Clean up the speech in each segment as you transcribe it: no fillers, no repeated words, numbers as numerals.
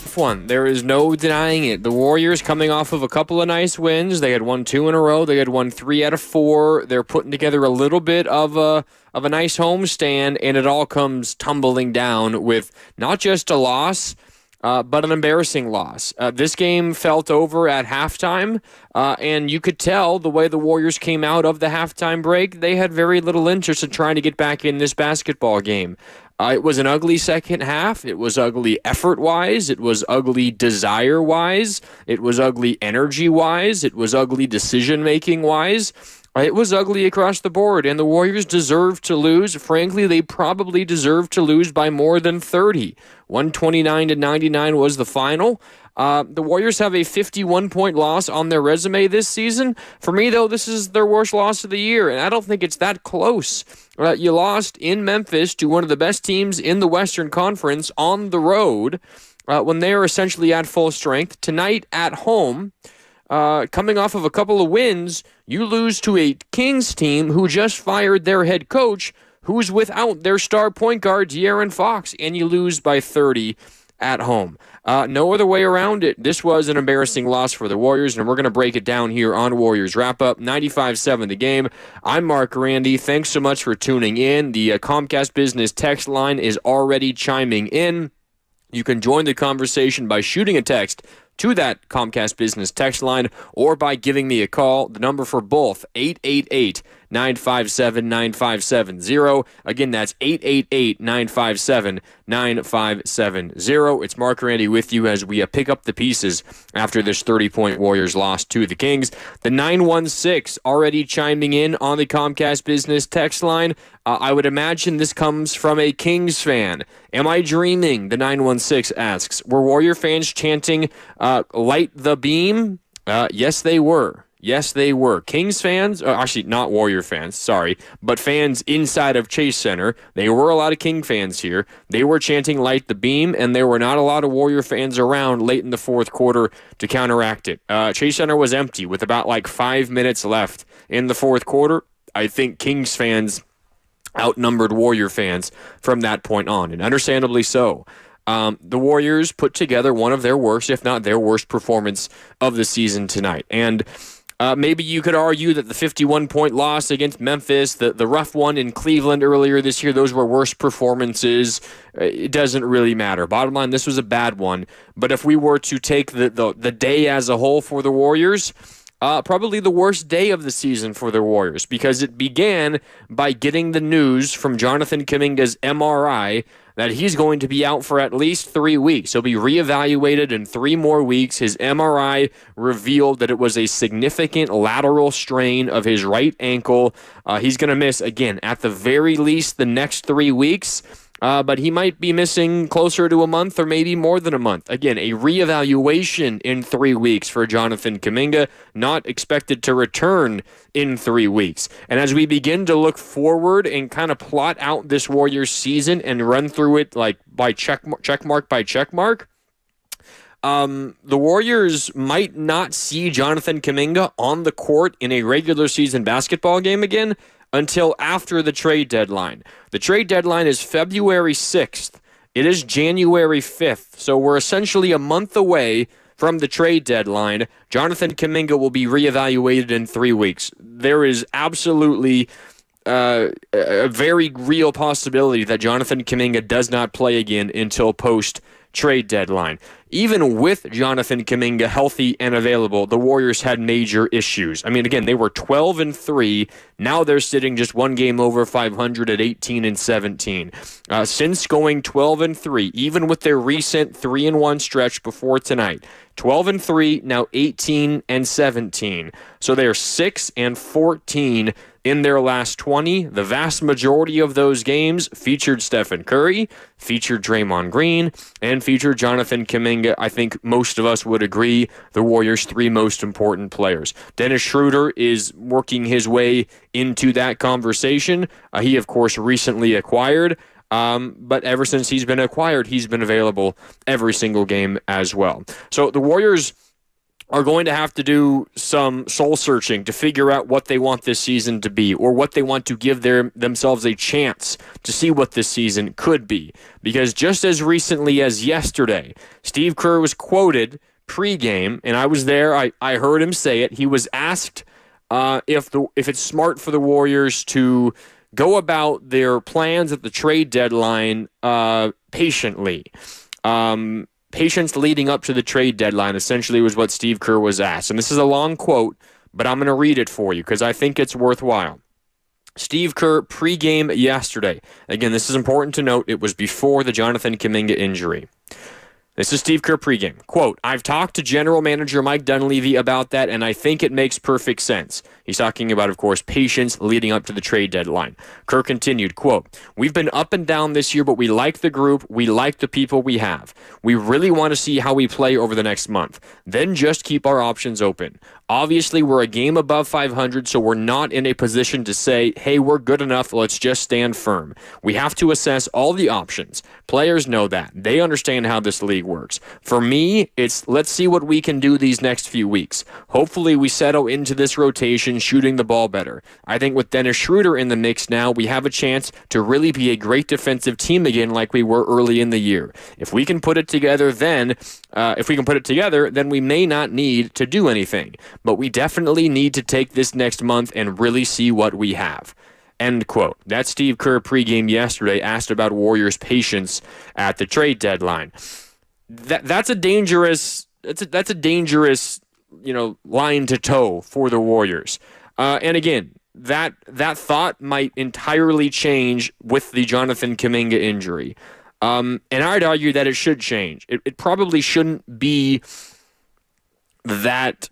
tough one. There is no denying it. The Warriors coming off of a couple of nice wins. They had won 2 in a row. They had won 3 out of 4. They're putting together a little bit of a nice homestand, and it all comes tumbling down with not just a loss, but an embarrassing loss. This game felt over at halftime, and you could tell the way the Warriors came out of the halftime break, they had very little interest in trying to get back in this basketball game. It was an ugly second half. It was ugly effort-wise. It was ugly desire-wise. It was ugly energy-wise. It was ugly decision-making-wise. It was ugly across the board, and the Warriors deserved to lose. Frankly, they probably deserved to lose by more than 30. 129-99 was the final. The Warriors have a 51-point loss on their resume this season. For me, though, this is their worst loss of the year, and I don't think it's that close. You lost in Memphis to one of the best teams in the Western Conference on the road when they are essentially at full strength. Tonight at home, coming off of a couple of wins, you lose to a Kings team who just fired their head coach, who's without their star point guard, De'Aaron Fox, and you lose by 30 at home. No other way around it. This was an embarrassing loss for the Warriors, and we're going to break it down here on Warriors Wrap-Up. 95-7 the game. I'm Mark Randy. Thanks so much for tuning in. The Comcast Business text line is already chiming in. You can join the conversation by shooting a text to that Comcast Business text line or by giving me a call. The number for both, 888-957-9570. Again, that's 888-957-9570. It's Mark Randy with you as we pick up the pieces after this 30-point Warriors loss to the Kings. The 916 already chiming in on the Comcast Business text line. I would imagine this comes from a Kings fan. Am I dreaming? The 916 asks. Were Warrior fans chanting, light the beam? Yes, they were. Yes, they were. Kings fans, actually not Warrior fans, sorry, but fans inside of Chase Center. There were a lot of King fans here. They were chanting light the beam, and there were not a lot of Warrior fans around late in the fourth quarter to counteract it. Chase Center was empty with about 5 minutes left in the fourth quarter. I think Kings fans outnumbered Warrior fans from that point on, and understandably so. The Warriors put together one of their worst, if not their worst performance of the season tonight. And maybe you could argue that the 51-point loss against Memphis, the rough one in Cleveland earlier this year, those were worse performances. It doesn't really matter. Bottom line, this was a bad one. But if we were to take the day as a whole for the Warriors, probably the worst day of the season for the Warriors, because it began by getting the news from Jonathan Kuminga's MRI that he's going to be out for at least 3 weeks. He'll be reevaluated in 3 more weeks. His MRI revealed that it was a significant lateral strain of his right ankle. He's going to miss, again, at the very least, the next 3 weeks. But he might be missing closer to a month or maybe more than a month. Again, a reevaluation in 3 weeks for Jonathan Kuminga, not expected to return in 3 weeks. And as we begin to look forward and kind of plot out this Warriors season and run through it by checkmark by checkmark, the Warriors might not see Jonathan Kuminga on the court in a regular season basketball game again until after the trade deadline. The trade deadline is February 6th. It is January 5th, so we're essentially a month away from the trade deadline. Jonathan Kuminga will be reevaluated in 3 weeks. There is absolutely a very real possibility that Jonathan Kuminga does not play again until post-trade deadline. Even with Jonathan Kuminga healthy and available, the Warriors had major issues. I mean, again, they were 12-3. Now they're sitting just one game over 500 at 18-17. Since going 12-3, even with their recent 3-1 stretch before tonight, 12-3, now 18-17. So they're 6-14 in their last 20. The vast majority of those games featured Steph Curry, featured Draymond Green, and featured Jonathan Kuminga. I think most of us would agree the Warriors' 3 most important players. Dennis Schroeder is working his way into that conversation. He, of course, recently acquired, but ever since he's been acquired, he's been available every single game as well. So the Warriors are going to have to do some soul searching to figure out what they want this season to be, or what they want to give themselves a chance to see what this season could be. Because just as recently as yesterday, Steve Kerr was quoted pregame, and I was there. I heard him say it. He was asked if it's smart for the Warriors to go about their plans at the trade deadline patiently. Patience leading up to the trade deadline essentially was what Steve Kerr was asked. And this is a long quote, but I'm going to read it for you because I think it's worthwhile. Steve Kerr pregame yesterday. Again, this is important to note. It was before the Jonathan Kuminga injury. This is Steve Kerr pregame. Quote, "I've talked to General Manager Mike Dunleavy about that, and I think it makes perfect sense." He's talking about, of course, patience leading up to the trade deadline. Kerr continued, quote, "We've been up and down this year, but we like the group. We like the people we have. We really want to see how we play over the next month. Then just keep our options open. Obviously, we're a game above 500, so we're not in a position to say, hey, we're good enough, let's just stand firm. We have to assess all the options. Players know that. They understand how this league works. For me, it's let's see what we can do these next few weeks. Hopefully, we settle into this rotation shooting the ball better. I think with Dennis Schroeder in the mix now, we have a chance to really be a great defensive team again like we were early in the year. If we can put it together, then we may not need to do anything. But we definitely need to take this next month and really see what we have." End quote. That's Steve Kerr pregame yesterday, asked about Warriors' patience at the trade deadline. That's a dangerous line to toe for the Warriors. And again, that thought might entirely change with the Jonathan Kuminga injury. And I'd argue that it should change. It probably shouldn't be that.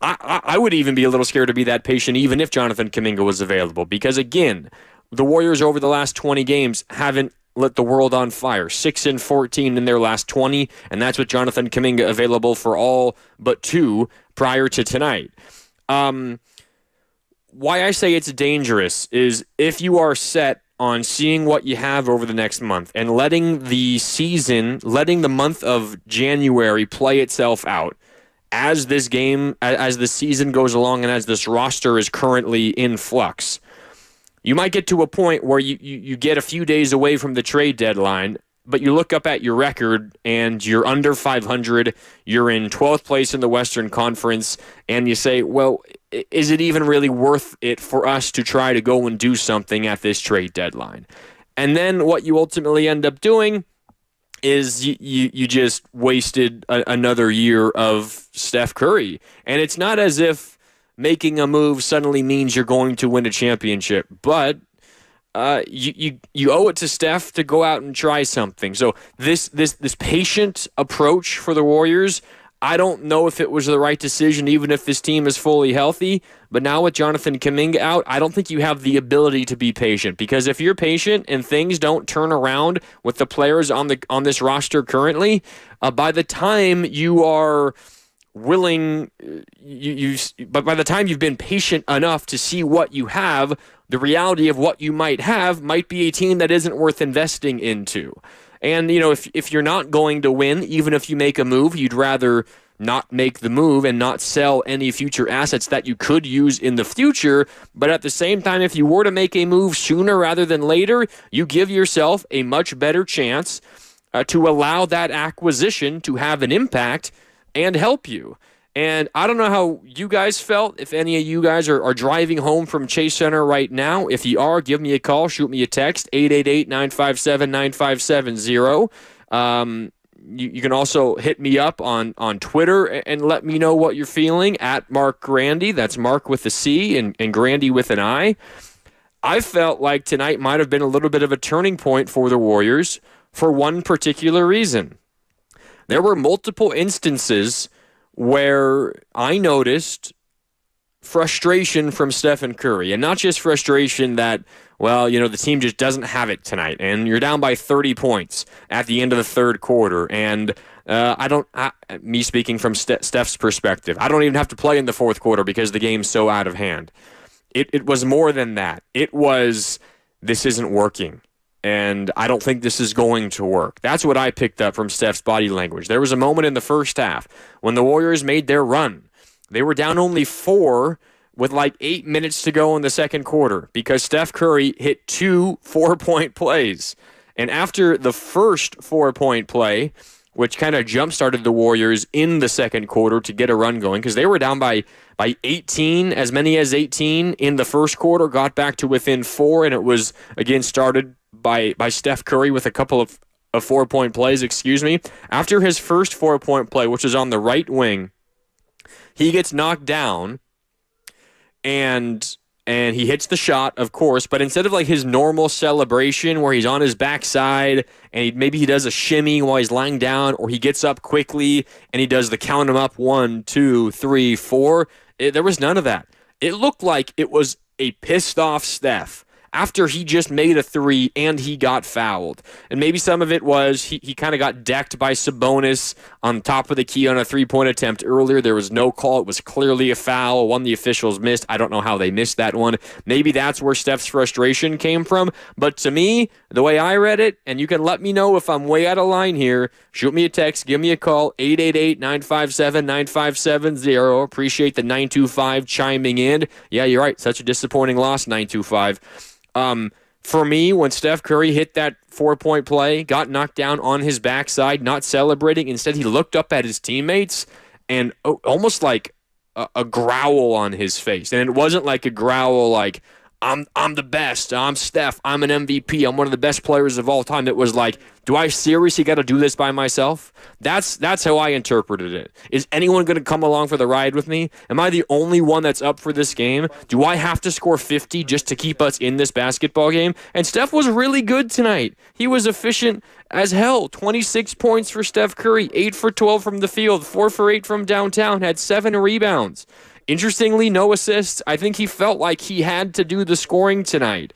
I would even be a little scared to be that patient even if Jonathan Kuminga was available, because again, the Warriors over the last 20 games haven't lit the world on fire. 6-14 in their last 20, and that's with Jonathan Kuminga available for all but 2 prior to tonight. Why I say it's dangerous is if you are set on seeing what you have over the next month and letting the month of January play itself out, as the season goes along and as this roster is currently in flux, you might get to a point where you get a few days away from the trade deadline, but you look up at your record and you're under 500, you're in 12th place in the Western Conference, and you say, well, is it even really worth it for us to try to go and do something at this trade deadline? And then what you ultimately end up doing is you just wasted another year of Steph Curry. And it's not as if making a move suddenly means you're going to win a championship, but you owe it to Steph to go out and try something. So this patient approach for the Warriors, I don't know if it was the right decision, even if this team is fully healthy. But now with Jonathan Kuminga out, I don't think you have the ability to be patient. Because if you're patient and things don't turn around with the players on this roster currently, by the time you are willing, but by the time you've been patient enough to see what you have, the reality of what you might have might be a team that isn't worth investing into. And, if you're not going to win, even if you make a move, you'd rather not make the move and not sell any future assets that you could use in the future. But at the same time, if you were to make a move sooner rather than later, you give yourself a much better chance to allow that acquisition to have an impact and help you. And I don't know how you guys felt, if any of you guys are driving home from Chase Center right now. If you are, give me a call, shoot me a text, 888-957-9570. You can also hit me up on Twitter and let me know what you're feeling, at Mark Grandy. That's Mark with a C and Grandy with an I. I felt like tonight might have been a little bit of a turning point for the Warriors for one particular reason. There were multiple instances where I noticed frustration from Stephen Curry, and not just frustration that, the team just doesn't have it tonight, and you're down by 30 points at the end of the third quarter, and me speaking from Steph's perspective, I don't even have to play in the fourth quarter because the game's so out of hand. It was more than that. It was, this isn't working. and I don't think this is going to work. That's what I picked up from Steph's body language. There was a moment in the first half when the Warriors made their run. They were down only 4 with like 8 minutes to go in the second quarter because Steph Curry hit 2 4-point plays. And after the first 4-point play, which kind of jump-started the Warriors in the second quarter to get a run going, because they were down by 18, as many as 18 in the first quarter, got back to within 4, and it was, again, started by Steph Curry with a couple of 4-point plays, After his first 4-point play, which is on the right wing, he gets knocked down, and he hits the shot, of course, but instead of like his normal celebration where he's on his backside and maybe he does a shimmy while he's lying down, or he gets up quickly and he does the count him up 1, 2, 3, 4, there was none of that. It looked like it was a pissed off Steph after he just made a 3 and he got fouled. And maybe some of it was he kind of got decked by Sabonis on top of the key on a 3-point attempt earlier. There was no call. It was clearly a foul, one the officials missed. I don't know how they missed that one. Maybe that's where Steph's frustration came from. But to me, the way I read it, and you can let me know if I'm way out of line here, shoot me a text, give me a call, 888-957-9570. Appreciate the 925 chiming in. Yeah, you're right. Such a disappointing loss, 925. For me, when Steph Curry hit that 4-point play, got knocked down on his backside, not celebrating, instead he looked up at his teammates and almost like a growl on his face. And it wasn't like a growl like, I'm the best, I'm Steph, I'm an MVP, I'm one of the best players of all time. It was like, do I seriously got to do this by myself? That's how I interpreted it. Is anyone going to come along for the ride with me? Am I the only one that's up for this game? Do I have to score 50 just to keep us in this basketball game? And Steph was really good tonight. He was efficient as hell. 26 points for Steph Curry, 8 for 12 from the field, 4 for 8 from downtown, had 7 rebounds. Interestingly, no assists. I think he felt like he had to do the scoring tonight.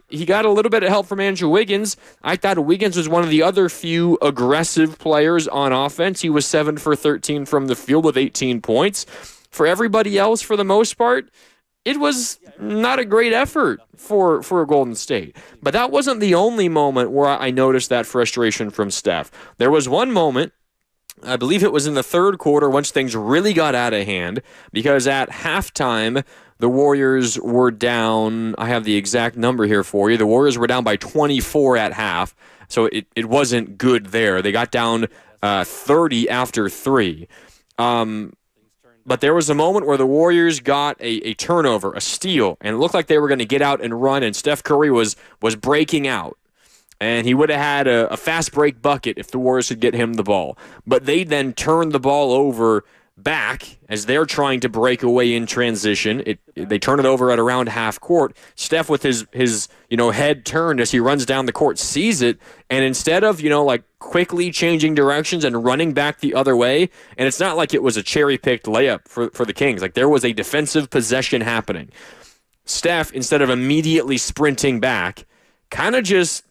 He got a little bit of help from Andrew Wiggins. I thought Wiggins was one of the other few aggressive players on offense. He was 7 for 13 from the field with 18 points. For everybody else, for the most part, it was not a great effort for Golden State. But that wasn't the only moment where I noticed that frustration from Steph. There was one moment, I believe it was in the third quarter, once things really got out of hand, because at halftime, the Warriors were down. I have the exact number here for you. The Warriors were down by 24 at half, so it wasn't good there. They got down 30 after 3. But there was a moment where the Warriors got a turnover, a steal, and it looked like they were going to get out and run, and Steph Curry was breaking out. And he would have had a fast break bucket if the Warriors could get him the ball. But they then turned the ball over back as they're trying to break away in transition. They turn it over at around half court. Steph with his head turned as he runs down the court, sees it, and instead of quickly changing directions and running back the other way, and it's not like it was a cherry-picked layup for the Kings. Like there was a defensive possession happening. Steph, instead of immediately sprinting back, kind of just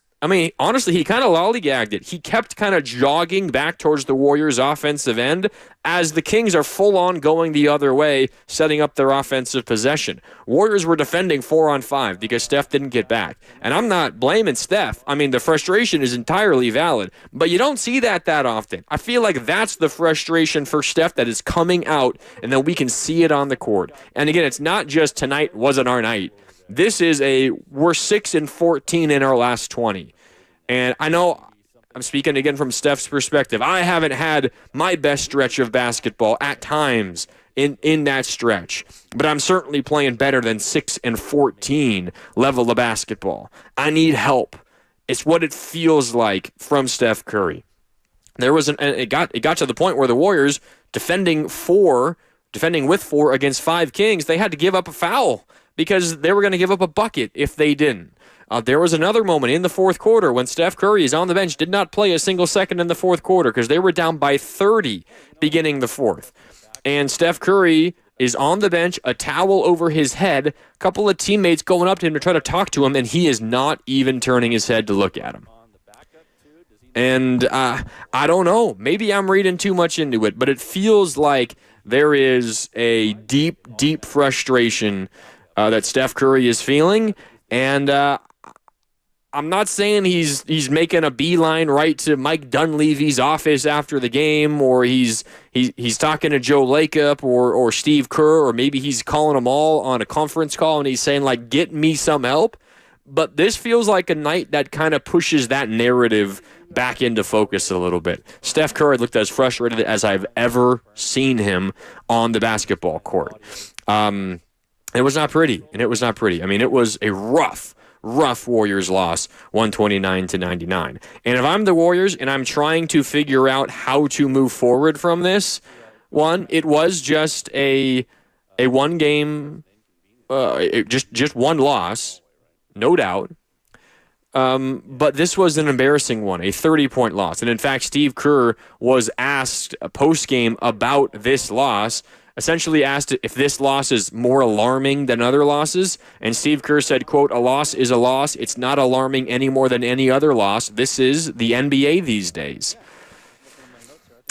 honestly, he kind of lollygagged it. He kept kind of jogging back towards the Warriors' offensive end as the Kings are full-on going the other way, setting up their offensive possession. Warriors were defending 4-on-5 because Steph didn't get back. And I'm not blaming Steph. The frustration is entirely valid, but you don't see that often. I feel like that's the frustration for Steph that is coming out, and then we can see it on the court. And again, it's not just tonight wasn't our night. This is we're 6-14 in our last 20. And I know I'm speaking again from Steph's perspective. I haven't had my best stretch of basketball at times in that stretch, but I'm certainly playing better than 6-14 level of basketball. I need help. It's what it feels like from Steph Curry. It got to the point where the Warriors defending with 4 against 5 Kings, they had to give up a foul because they were going to give up a bucket if they didn't. There was another moment in the fourth quarter when Steph Curry is on the bench, did not play a single second in the fourth quarter because they were down by 30 beginning the fourth. And Steph Curry is on the bench, a towel over his head, a couple of teammates going up to him to try to talk to him, and he is not even turning his head to look at him. And I don't know. Maybe I'm reading too much into it, but it feels like there is a deep, deep frustration that Steph Curry is feeling. And I'm not saying he's making a beeline right to Mike Dunleavy's office after the game, or he's talking to Joe Lacob or Steve Kerr, or maybe he's calling them all on a conference call and he's saying, like, get me some help. But this feels like a night that kind of pushes that narrative back into focus a little bit. Steph Curry looked as frustrated as I've ever seen him on the basketball court. It was not pretty, and it was not pretty. I mean, it was a rough Warriors loss, 129-99. And if I'm the Warriors and I'm trying to figure out how to move forward from this, it was just a one game, just one loss, no doubt. But this was an embarrassing one, a 30-point loss. And in fact, Steve Kerr was asked post-game about this loss, essentially asked if this loss is more alarming than other losses. And Steve Kerr said, quote, "A loss is a loss. It's not alarming any more than any other loss. This is the NBA these days."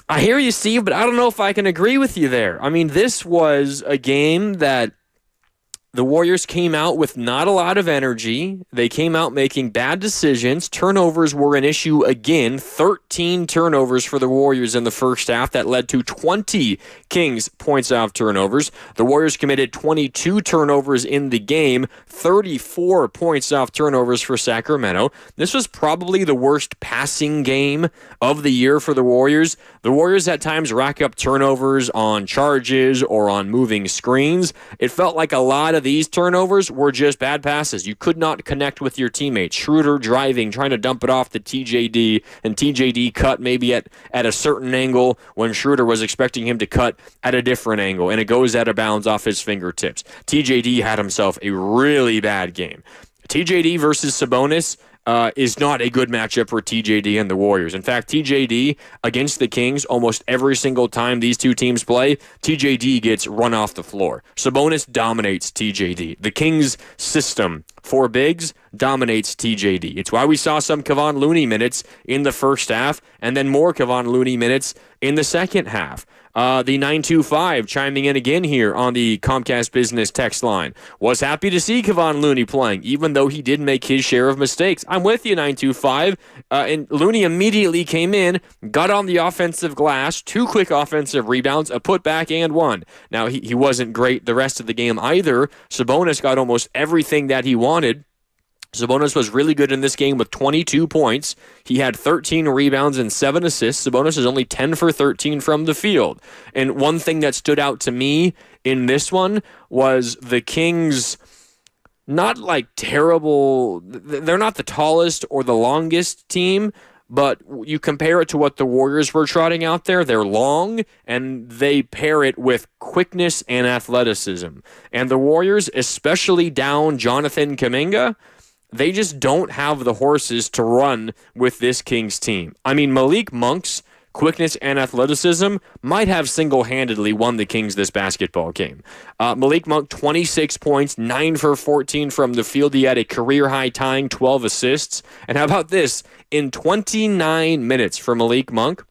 I hear you, Steve, but I don't know if I can agree with you there. I mean, this was a game that the Warriors came out with not a lot of energy. They came out making bad decisions. Turnovers were an issue again. 13 turnovers for the Warriors in the first half. That led to 20 Kings points off turnovers. The Warriors committed 22 turnovers in the game. 34 points off turnovers for Sacramento. This was probably the worst passing game of the year for the Warriors. The Warriors at times rack up turnovers on charges or on moving screens. It felt like a lot of these turnovers were just bad passes. You could not connect with your teammates. Schroeder driving, trying to dump it off to TJD, and TJD cut maybe at a certain angle when Schroeder was expecting him to cut at a different angle, and it goes out of bounds off his fingertips. TJD had himself a really bad game. TJD versus Sabonis is not a good matchup for TJD and the Warriors. In fact, TJD against the Kings, almost every single time these two teams play, TJD gets run off the floor. Sabonis dominates TJD. The Kings' system for bigs dominates TJD. It's why we saw some Kevon Looney minutes in the first half and then more Kevon Looney minutes in the second half. The 925 chiming in again here on the Comcast Business text line. Was happy to see Kevon Looney playing, even though he did make his share of mistakes. I'm with you, 925. And Looney immediately came in, got on the offensive glass, 2 quick offensive rebounds, a putback, and 1. Now, he wasn't great the rest of the game either. Sabonis got almost everything that he wanted. Sabonis was really good in this game with 22 points. He had 13 rebounds and 7 assists. Sabonis is only 10 for 13 from the field. And one thing that stood out to me in this one was the Kings, not like terrible, they're not the tallest or the longest team, but you compare it to what the Warriors were trotting out there. They're long, and they pair it with quickness and athleticism. And the Warriors, especially down Jonathan Kuminga, they just don't have the horses to run with this Kings team. I mean, Malik Monk's quickness and athleticism might have single-handedly won the Kings this basketball game. Malik Monk, 26 points, 9 for 14 from the field. He had a career-high tying 12 assists. And how about this? In 29 minutes for Malik Monk,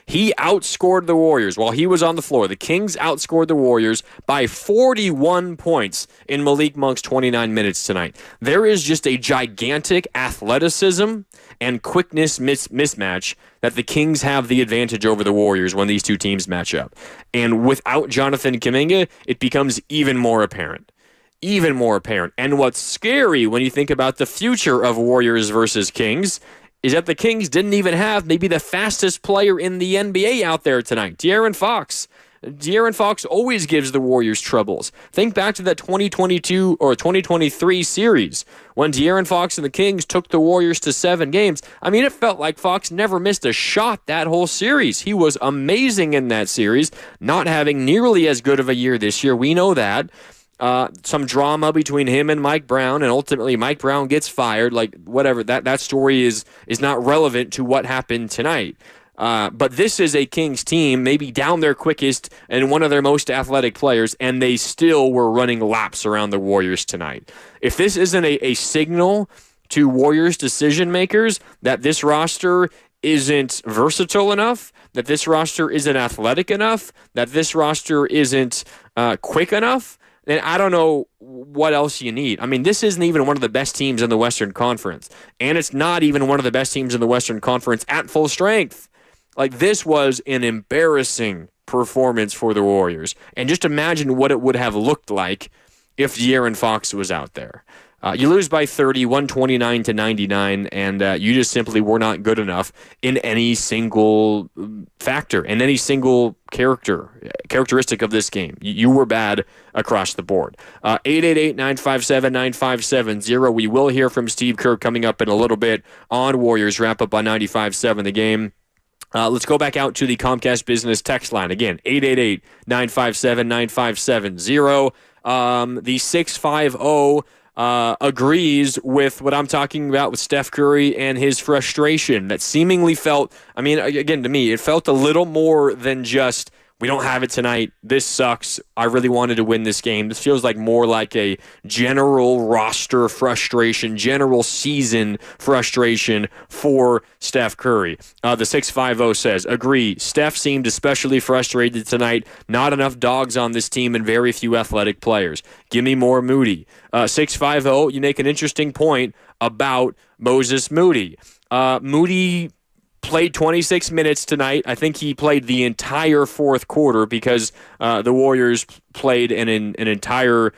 he outscored the Warriors while he was on the floor. The Kings outscored the Warriors by 41 points in Malik Monk's 29 minutes tonight. There is just a gigantic athleticism and quickness mismatch that the Kings have the advantage over the Warriors when these two teams match up. And without Jonathan Kuminga, it becomes even more apparent. Even more apparent. And what's scary when you think about the future of Warriors versus Kings is that the Kings didn't even have maybe the fastest player in the NBA out there tonight, De'Aaron Fox. De'Aaron Fox always gives the Warriors troubles. Think back to that 2022 or 2023 series when De'Aaron Fox and the Kings took the Warriors to 7 games. I mean, it felt like Fox never missed a shot that whole series. He was amazing in that series, not having nearly as good of a year this year. We know that. Some drama between him and Mike Brown, and ultimately Mike Brown gets fired. Like, whatever, that story is not relevant to what happened tonight. But this is a Kings team, maybe down their quickest and one of their most athletic players, and they still were running laps around the Warriors tonight. If this isn't a signal to Warriors decision makers that this roster isn't versatile enough, that this roster isn't athletic enough, that this roster isn't quick enough, And I don't know what else you need. I mean, this isn't even one of the best teams in the Western Conference. And it's not even one of the best teams in the Western Conference at full strength. Like, this was an embarrassing performance for the Warriors. And just imagine what it would have looked like if De'Aaron Fox was out there. You lose by 30, 129 to 99, and you just simply were not good enough in any single factor, in any single characteristic of this game. You were bad across the board. 888-957-9570. We will hear from Steve Kerr coming up in a little bit on Warriors Wrap-Up on 95.7 The Game. Let's go back out to the Comcast Business text line. Again, 888-957-9570. The 650 agrees with what I'm talking about with Steph Curry and his frustration that seemingly felt, I mean, again, to me, it felt a little more than just, we don't have it tonight, this sucks, I really wanted to win this game. This feels like more like a general roster frustration, general season frustration for Steph Curry. The 650 says, agree, Steph seemed especially frustrated tonight. Not enough dogs on this team and very few athletic players. Give me more Moody. 650, you make an interesting point about Moses Moody. Moody played 26 minutes tonight. I think he played the entire fourth quarter because the Warriors played an entire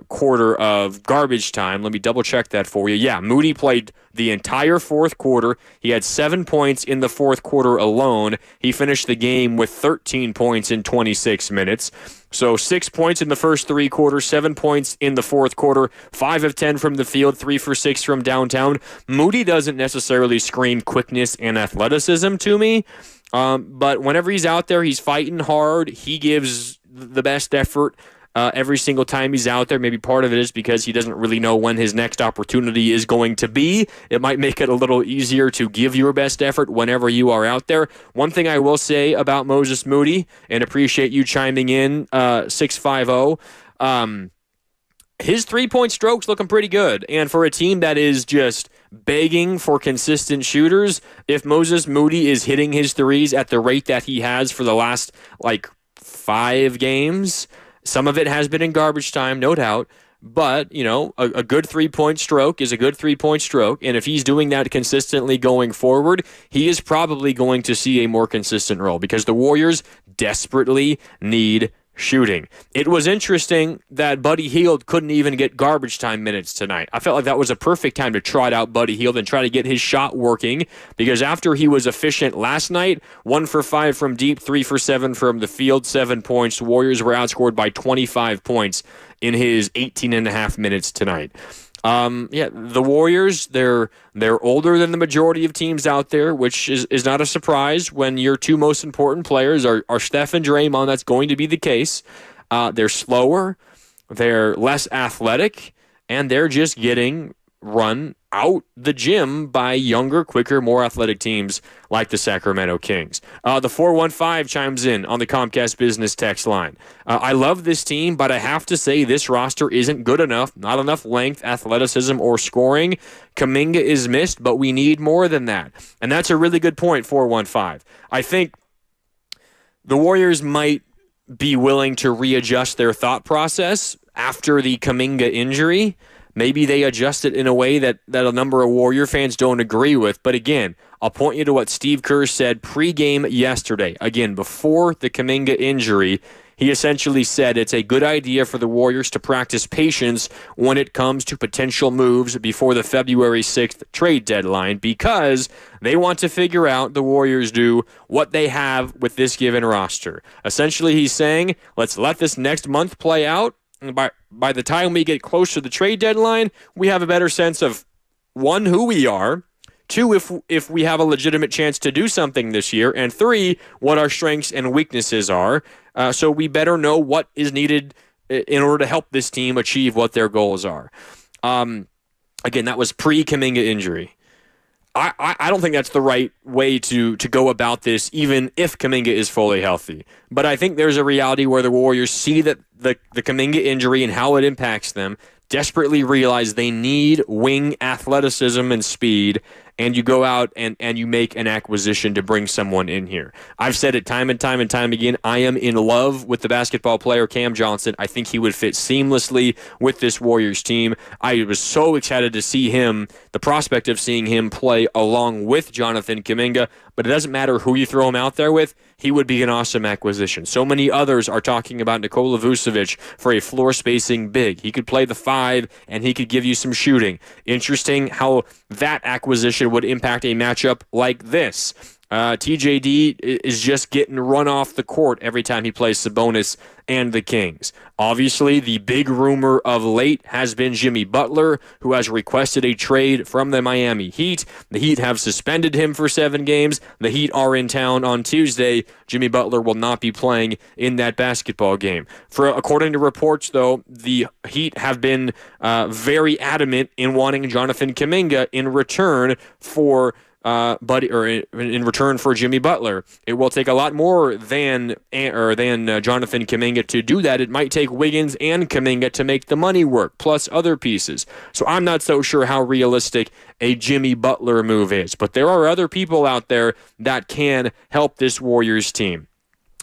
quarter of garbage time. Let me double check that for you. Yeah, Moody played the entire fourth quarter. He had 7 points in the fourth quarter alone. He finished the game with 13 points in 26 minutes. So 6 points in the first three quarters, 7 points in the fourth quarter, 5 of 10 from the field, 3 for 6 from downtown. Moody doesn't necessarily scream quickness and athleticism to me, but whenever he's out there, he's fighting hard. He gives the best effort every single time he's out there. Maybe part of it is because he doesn't really know when his next opportunity is going to be. It might make it a little easier to give your best effort whenever you are out there. One thing I will say about Moses Moody, and appreciate you chiming in, 650, his three-point stroke's looking pretty good. And for a team that is just begging for consistent shooters, if Moses Moody is hitting his threes at the rate that he has for the last, 5 games, some of it has been in garbage time, no doubt, but, a good three-point stroke is a good three-point stroke, and if he's doing that consistently going forward, he is probably going to see a more consistent role because the Warriors desperately need shooting. It was interesting that Buddy Hield couldn't even get garbage time minutes tonight. I felt like that was a perfect time to trot out Buddy Hield and try to get his shot working because after he was efficient last night, 1 for 5 from deep, 3 for 7 from the field, 7 points. The Warriors were outscored by 25 points in his 18 and a half minutes tonight. The Warriors, they're older than the majority of teams out there, which is not a surprise when your two most important players are Steph and Draymond. That's going to be the case. They're slower, they're less athletic, and they're just getting run out the gym by younger, quicker, more athletic teams like the Sacramento Kings. The 415 chimes in on the Comcast Business text line. I love this team, but I have to say this roster isn't good enough. Not enough length, athleticism, or scoring. Kuminga is missed, but we need more than that. And that's a really good point, 415. I think the Warriors might be willing to readjust their thought process after the Kuminga injury. Maybe they adjust it in a way that a number of Warrior fans don't agree with. But again, I'll point you to what Steve Kerr said pregame yesterday. Again, before the Kuminga injury, he essentially said it's a good idea for the Warriors to practice patience when it comes to potential moves before the February 6th trade deadline because they want to figure out, the Warriors do, what they have with this given roster. Essentially, he's saying, let's let this next month play out. And by the time we get close to the trade deadline, we have a better sense of, 1, who we are, 2, if we have a legitimate chance to do something this year, and 3, what our strengths and weaknesses are. So we better know what is needed in order to help this team achieve what their goals are. Again, that was pre-Kuminga injury. I don't think that's the right way to go about this, even if Kuminga is fully healthy. But I think there's a reality where the Warriors see that the Kuminga injury and how it impacts them, desperately realize they need wing athleticism and speed, and you go out and you make an acquisition to bring someone in here. I've said it time and time and time again. I am in love with the basketball player Cam Johnson. I think he would fit seamlessly with this Warriors team. I was so excited to see him, the prospect of seeing him play along with Jonathan Kuminga, but it doesn't matter who you throw him out there with, he would be an awesome acquisition. So many others are talking about Nikola Vucevic for a floor spacing big. He could play the 5 and he could give you some shooting. Interesting how that acquisition would impact a matchup like this. TJD is just getting run off the court every time he plays Sabonis and the Kings. Obviously, the big rumor of late has been Jimmy Butler, who has requested a trade from the Miami Heat. The Heat have suspended him for 7 games. The Heat are in town on Tuesday. Jimmy Butler will not be playing in that basketball game. According to reports, though, the Heat have been very adamant in wanting Jonathan Kuminga in return for in return for Jimmy Butler. It will take a lot more than Jonathan Kuminga to do that. It might take Wiggins and Kuminga to make the money work, plus other pieces. So I'm not so sure how realistic a Jimmy Butler move is. But there are other people out there that can help this Warriors team.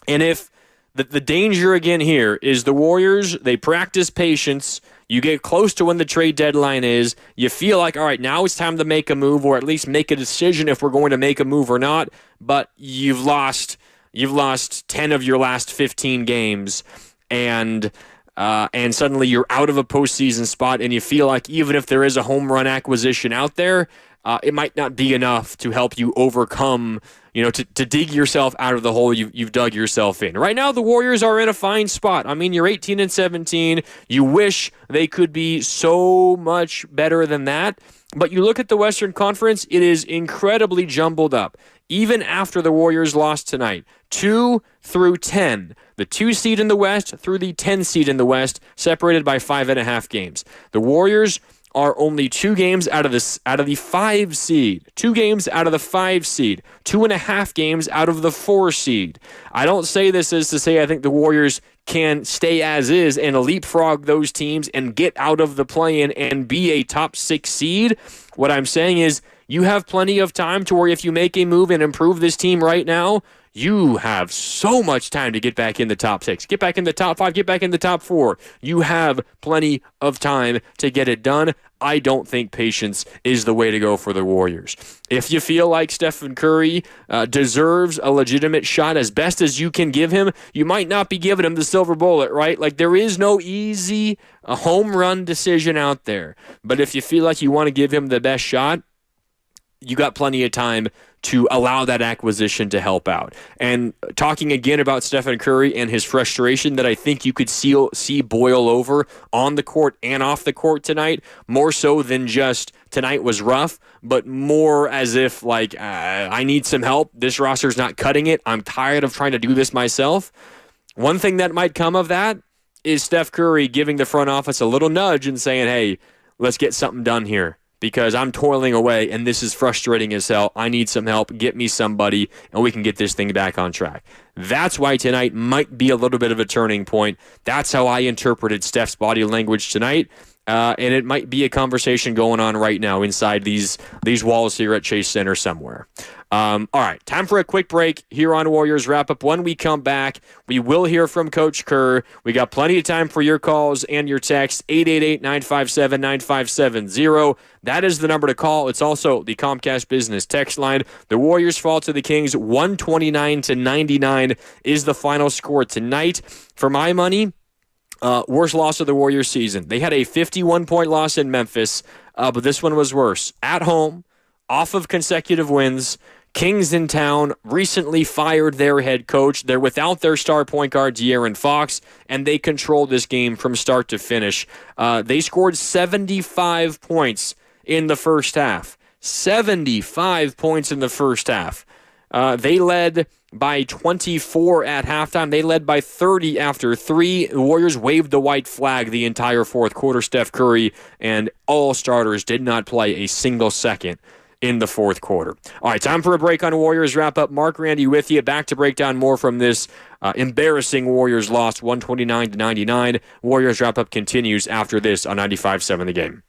And if the danger again here is the Warriors, they practice patience. You get close to when the trade deadline is. You feel like, all right, now it's time to make a move, or at least make a decision if we're going to make a move or not. But you've lost 10 of your last 15 games, and suddenly you're out of a postseason spot, and you feel like even if there is a home run acquisition out there, it might not be enough to help you overcome, to dig yourself out of the hole you've dug yourself in. Right now, the Warriors are in a fine spot. I mean, you're 18-17. You wish they could be so much better than that. But you look at the Western Conference, it is incredibly jumbled up. Even after the Warriors lost tonight, 2 through 10. The 2 seed in the West through the 10 seed in the West, separated by 5.5 games. The Warriors are only 2 games out of the 5 seed, 2 games out of the 5 seed, 2.5 games out of the 4 seed. I don't say this as to say I think the Warriors can stay as is and leapfrog those teams and get out of the play-in and be a top 6 seed. What I'm saying is you have plenty of time to where if you make a move and improve this team right now, you have so much time to get back in the top 6, get back in the top 5, get back in the top 4. You have plenty of time to get it done. I don't think patience is the way to go for the Warriors. If you feel like Stephen Curry deserves a legitimate shot as best as you can give him, you might not be giving him the silver bullet, right? Like, there is no easy home run decision out there. But if you feel like you want to give him the best shot, you got plenty of time to allow that acquisition to help out. And talking again about Stephen Curry and his frustration that I think you could see boil over on the court and off the court tonight, more so than just tonight was rough, but more as if like, I need some help. This roster's not cutting it. I'm tired of trying to do this myself. One thing that might come of that is Steph Curry giving the front office a little nudge and saying, hey, let's get something done here, because I'm toiling away and this is frustrating as hell. I need some help. Get me somebody and we can get this thing back on track. That's why tonight might be a little bit of a turning point. That's how I interpreted Steph's body language tonight. And it might be a conversation going on right now inside these walls here at Chase Center somewhere. All right, time for a quick break here on Warriors Wrap Up. When we come back, we will hear from Coach Kerr. We got plenty of time for your calls and your texts, 888-957-9570. That is the number to call. It's also the Comcast Business text line. The Warriors fall to the Kings 129-99 is the final score tonight. For my money, worst loss of the Warriors season. They had a 51-point loss in Memphis, but this one was worse. At home, off of consecutive wins, Kings in town recently fired their head coach. They're without their star point guard, De'Aaron Fox, and they controlled this game from start to finish. They scored 75 points in the first half. 75 points in the first half. They led by 24 at halftime. They led by 30 after 3. The Warriors waved the white flag the entire fourth quarter. Steph Curry and all starters did not play a single second in the fourth quarter. All right, time for a break on Warriors Wrap Up. Mark Randy with you, back to break down more from this embarrassing Warriors loss, 129-99. Warriors Wrap Up continues after this on 95.7 The Game.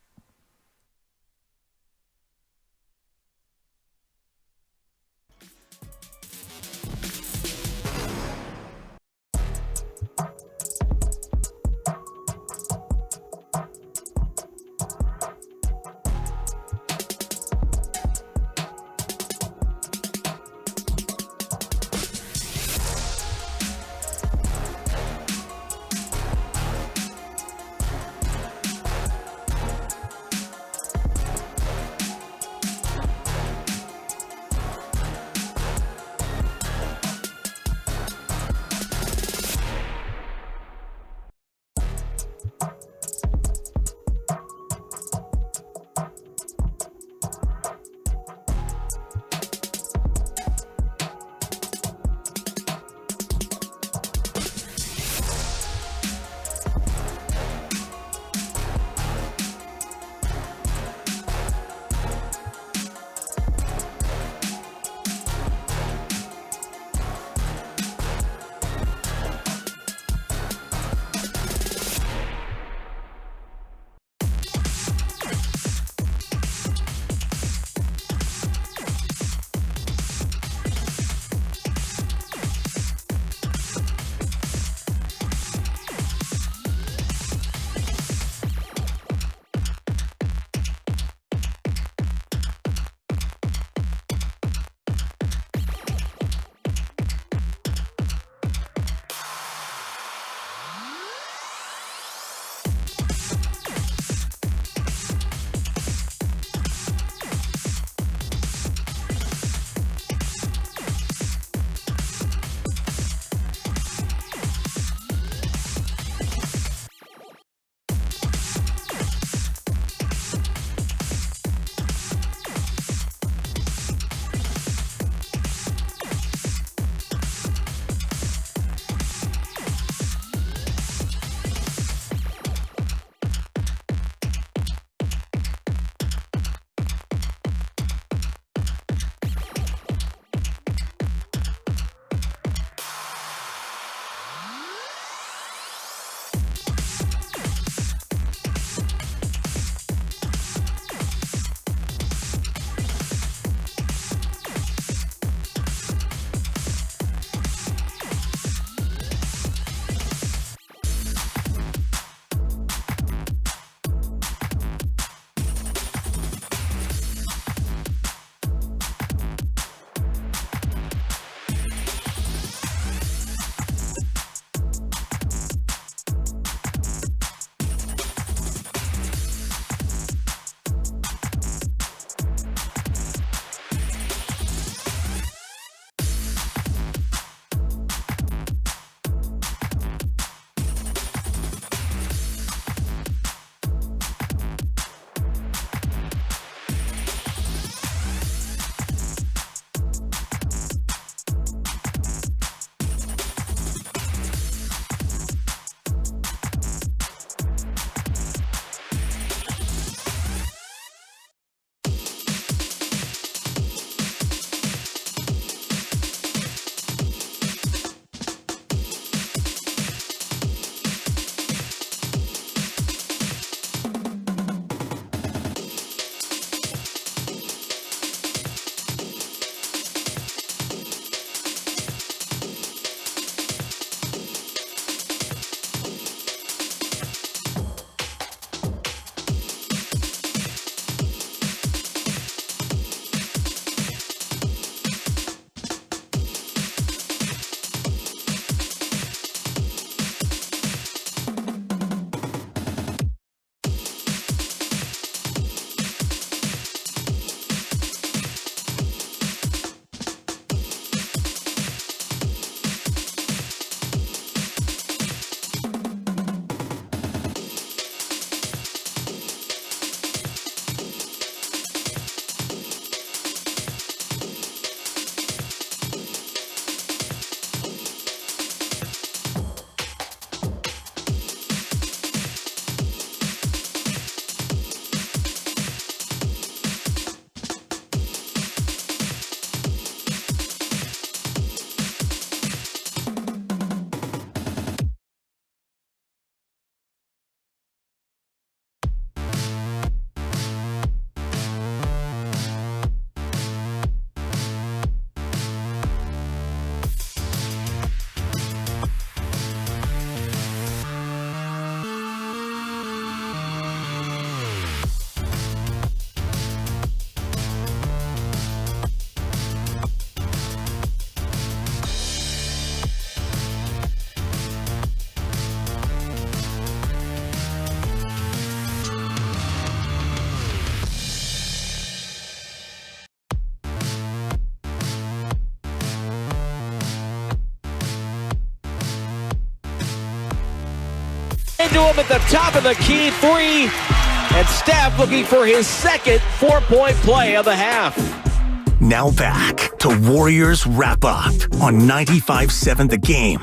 to him at the top of the key three. And Steph looking for his second 4-point play of the half. Now back to Warriors Wrap Up on 95.7 The Game.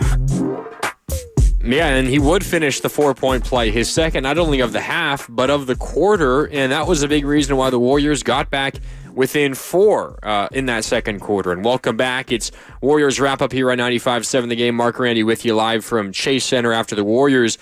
Yeah, and he would finish the 4-point play, his second, not only of the half, but of the quarter. And that was a big reason why the Warriors got back within 4 in that second quarter. And welcome back. It's Warriors Wrap Up here on 95.7 The Game. Mark Randy with you live from Chase Center after the Warriors,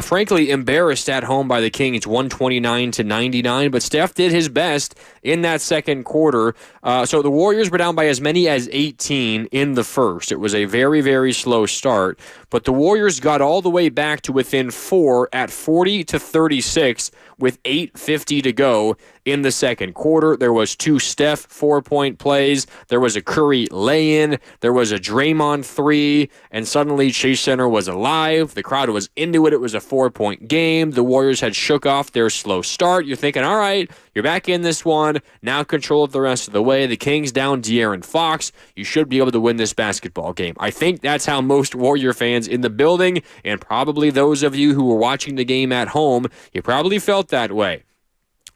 frankly, embarrassed at home by the Kings, 129-99. But Steph did his best in that second quarter. So the Warriors were down by as many as 18 in the first. It was a very, very slow start. But the Warriors got all the way back to within 4 at 40-36 with 8:50 to go in the second quarter. There was 2 Steph 4-point plays. There was a Curry lay-in. There was a Draymond 3. And suddenly Chase Center was alive. The crowd was into it. It was a 4-point game. The Warriors had shook off their slow start. You're thinking, all right, you're back in this one. Now control it the rest of the way. The Kings down De'Aaron Fox. You should be able to win this basketball game. I think that's how most Warrior fans in the building, and probably those of you who were watching the game at home, you probably felt that way.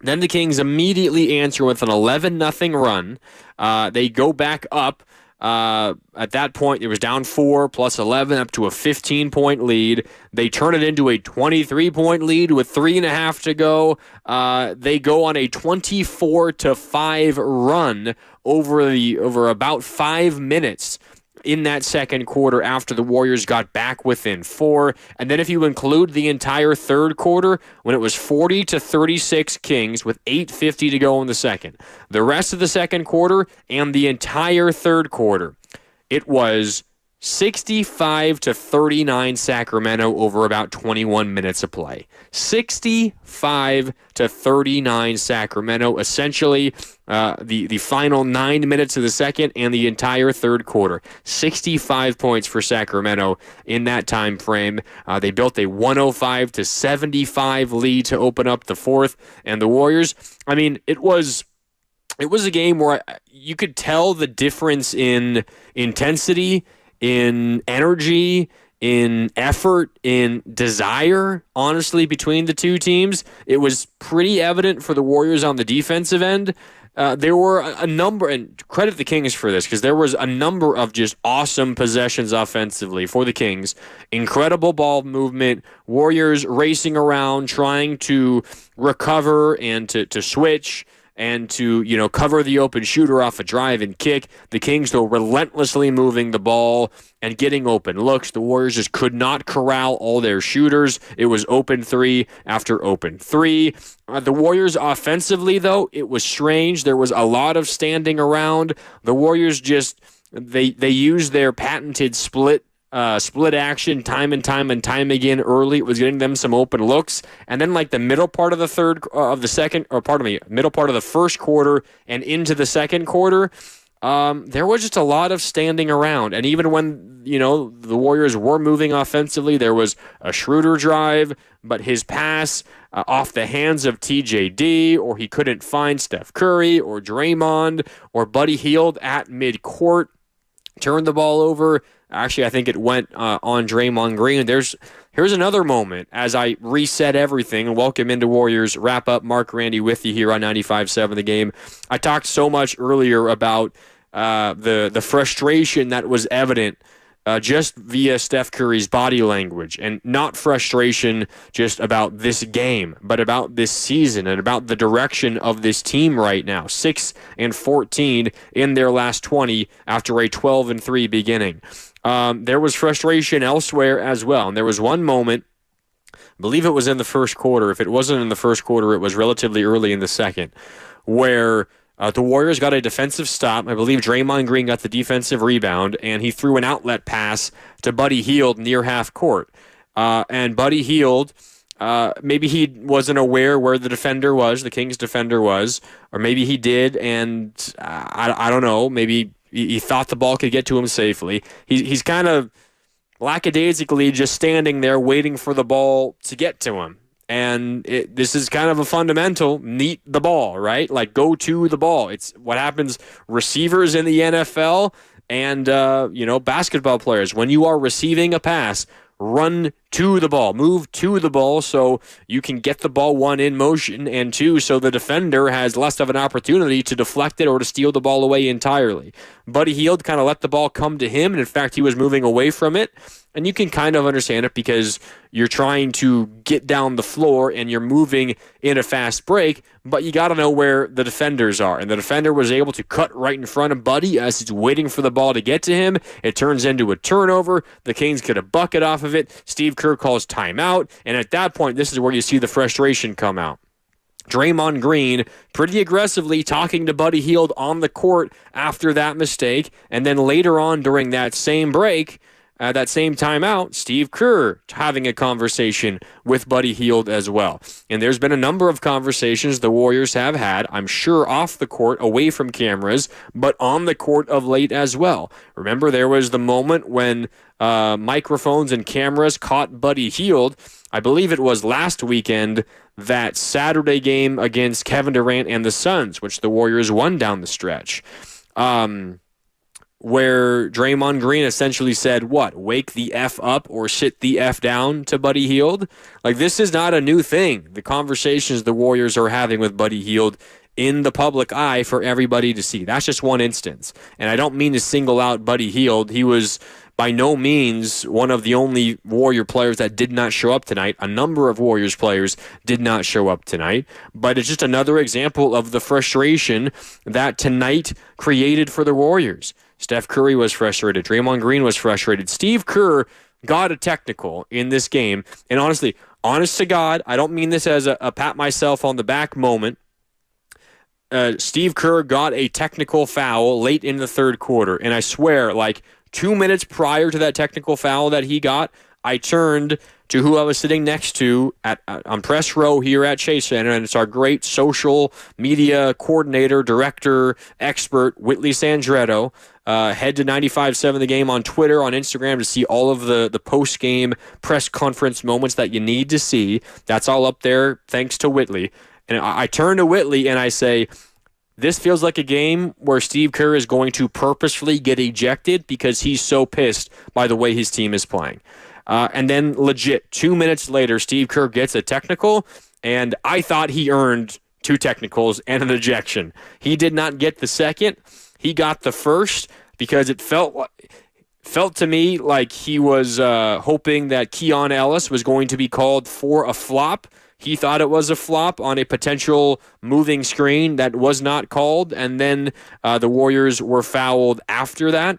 Then the Kings immediately answer with an 11-0 run. They go back up. At that point, it was down 4 plus 11 up to a 15-point lead. They turn it into a 23-point lead with 3.5 to go. They go on a 24-5 run over about 5 minutes in that second quarter after the Warriors got back within 4. And then if you include the entire third quarter, when it was 40-36 Kings with 8:50 to go in the second. The rest of the second quarter and the entire third quarter, it was 65-39 Sacramento over about 21 minutes of play. 65-39 Sacramento, essentially the final 9 minutes of the second and the entire third quarter. 65 points for Sacramento in that time frame. They built a 105-75 lead to open up the fourth. And the Warriors, I mean, it was a game where you could tell the difference in intensity, in energy, in effort, in desire, honestly, between the two teams. It was pretty evident for the Warriors on the defensive end. There were a number, and credit the Kings for this, because there was a number of just awesome possessions offensively for the Kings. Incredible ball movement, Warriors racing around, trying to recover and to switch and to, cover the open shooter off a drive and kick. The Kings, though, relentlessly moving the ball and getting open looks. The Warriors just could not corral all their shooters. It was open 3 after open 3. The Warriors offensively, though, it was strange. There was a lot of standing around. The Warriors just, they used their patented split action time and time again early. It was getting them some open looks. And then like the middle part of the middle part of the first quarter and into the second quarter, there was just a lot of standing around. And even when, the Warriors were moving offensively, there was a Schroeder drive, but his pass off the hands of TJD, or he couldn't find Steph Curry or Draymond or Buddy Hield at midcourt, turned the ball over. Actually, I think it went on Draymond Green. Here's another moment as I reset everything and welcome into Warriors Wrap Up. Mark Randy with you here on 95.7 The Game. I talked so much earlier about the frustration that was evident just via Steph Curry's body language, and not frustration just about this game, but about this season and about the direction of this team right now. 6-14 in their last 20 after a 12-3 beginning. There was frustration elsewhere as well, and there was one moment, I believe it was in the first quarter. If it wasn't in the first quarter, it was relatively early in the second, where the Warriors got a defensive stop. I believe Draymond Green got the defensive rebound, and he threw an outlet pass to Buddy Hield near half court. And Buddy Hield, maybe he wasn't aware where the defender was, the Kings defender was, or maybe he did, and I don't know, maybe he thought the ball could get to him safely. He's kind of lackadaisically just standing there waiting for the ball to get to him. And this is kind of a fundamental, neat the ball, right? Like, go to the ball. It's what happens, receivers in the NFL and, basketball players. When you are receiving a pass, run to the ball. Move to the ball so you can get the ball, one, in motion, and two, so the defender has less of an opportunity to deflect it or to steal the ball away entirely. Buddy Hield kind of let the ball come to him, and in fact, he was moving away from it. And you can kind of understand it because you're trying to get down the floor and you're moving in a fast break, but you got to know where the defenders are. And the defender was able to cut right in front of Buddy as he's waiting for the ball to get to him. It turns into a turnover. The Kings get a bucket off of it. Steve Kerr calls timeout. And at that point, this is where you see the frustration come out. Draymond Green pretty aggressively talking to Buddy Hield on the court after that mistake. And then later on during that same break, that same timeout, Steve Kerr having a conversation with Buddy Hield as well. And there's been a number of conversations the Warriors have had, I'm sure off the court, away from cameras, but on the court of late as well. Remember, there was the moment when microphones and cameras caught Buddy Hield. I believe it was last weekend, that Saturday game against Kevin Durant and the Suns, which the Warriors won down the stretch. Where Draymond Green essentially said, what, wake the F up or sit the F down to Buddy Hield? Like, this is not a new thing. The conversations the Warriors are having with Buddy Hield in the public eye for everybody to see. That's just one instance. And I don't mean to single out Buddy Hield. He was by no means one of the only Warrior players that did not show up tonight. A number of Warriors players did not show up tonight. But it's just another example of the frustration that tonight created for the Warriors. Steph Curry was frustrated. Draymond Green was frustrated. Steve Kerr got a technical in this game. And honestly, honest to God, I don't mean this as a pat myself on the back moment. Steve Kerr got a technical foul late in the third quarter. And I swear, like 2 minutes prior to that technical foul that he got, I turned to who I was sitting next to on press row here at Chase Center, and it's our great social media coordinator, director, expert, Whitley Sandretto. Head to 95.7 The Game on Twitter, on Instagram to see all of the post-game press conference moments that you need to see. That's all up there thanks to Whitley. And I turn to Whitley and I say, this feels like a game where Steve Kerr is going to purposefully get ejected because he's so pissed by the way his team is playing. And then legit, 2 minutes later, Steve Kerr gets a technical, and I thought he earned 2 technicals and an ejection. He did not get the second. He got the first because it felt to me like he was hoping that Keon Ellis was going to be called for a flop. He thought it was a flop on a potential moving screen that was not called, and then the Warriors were fouled after that.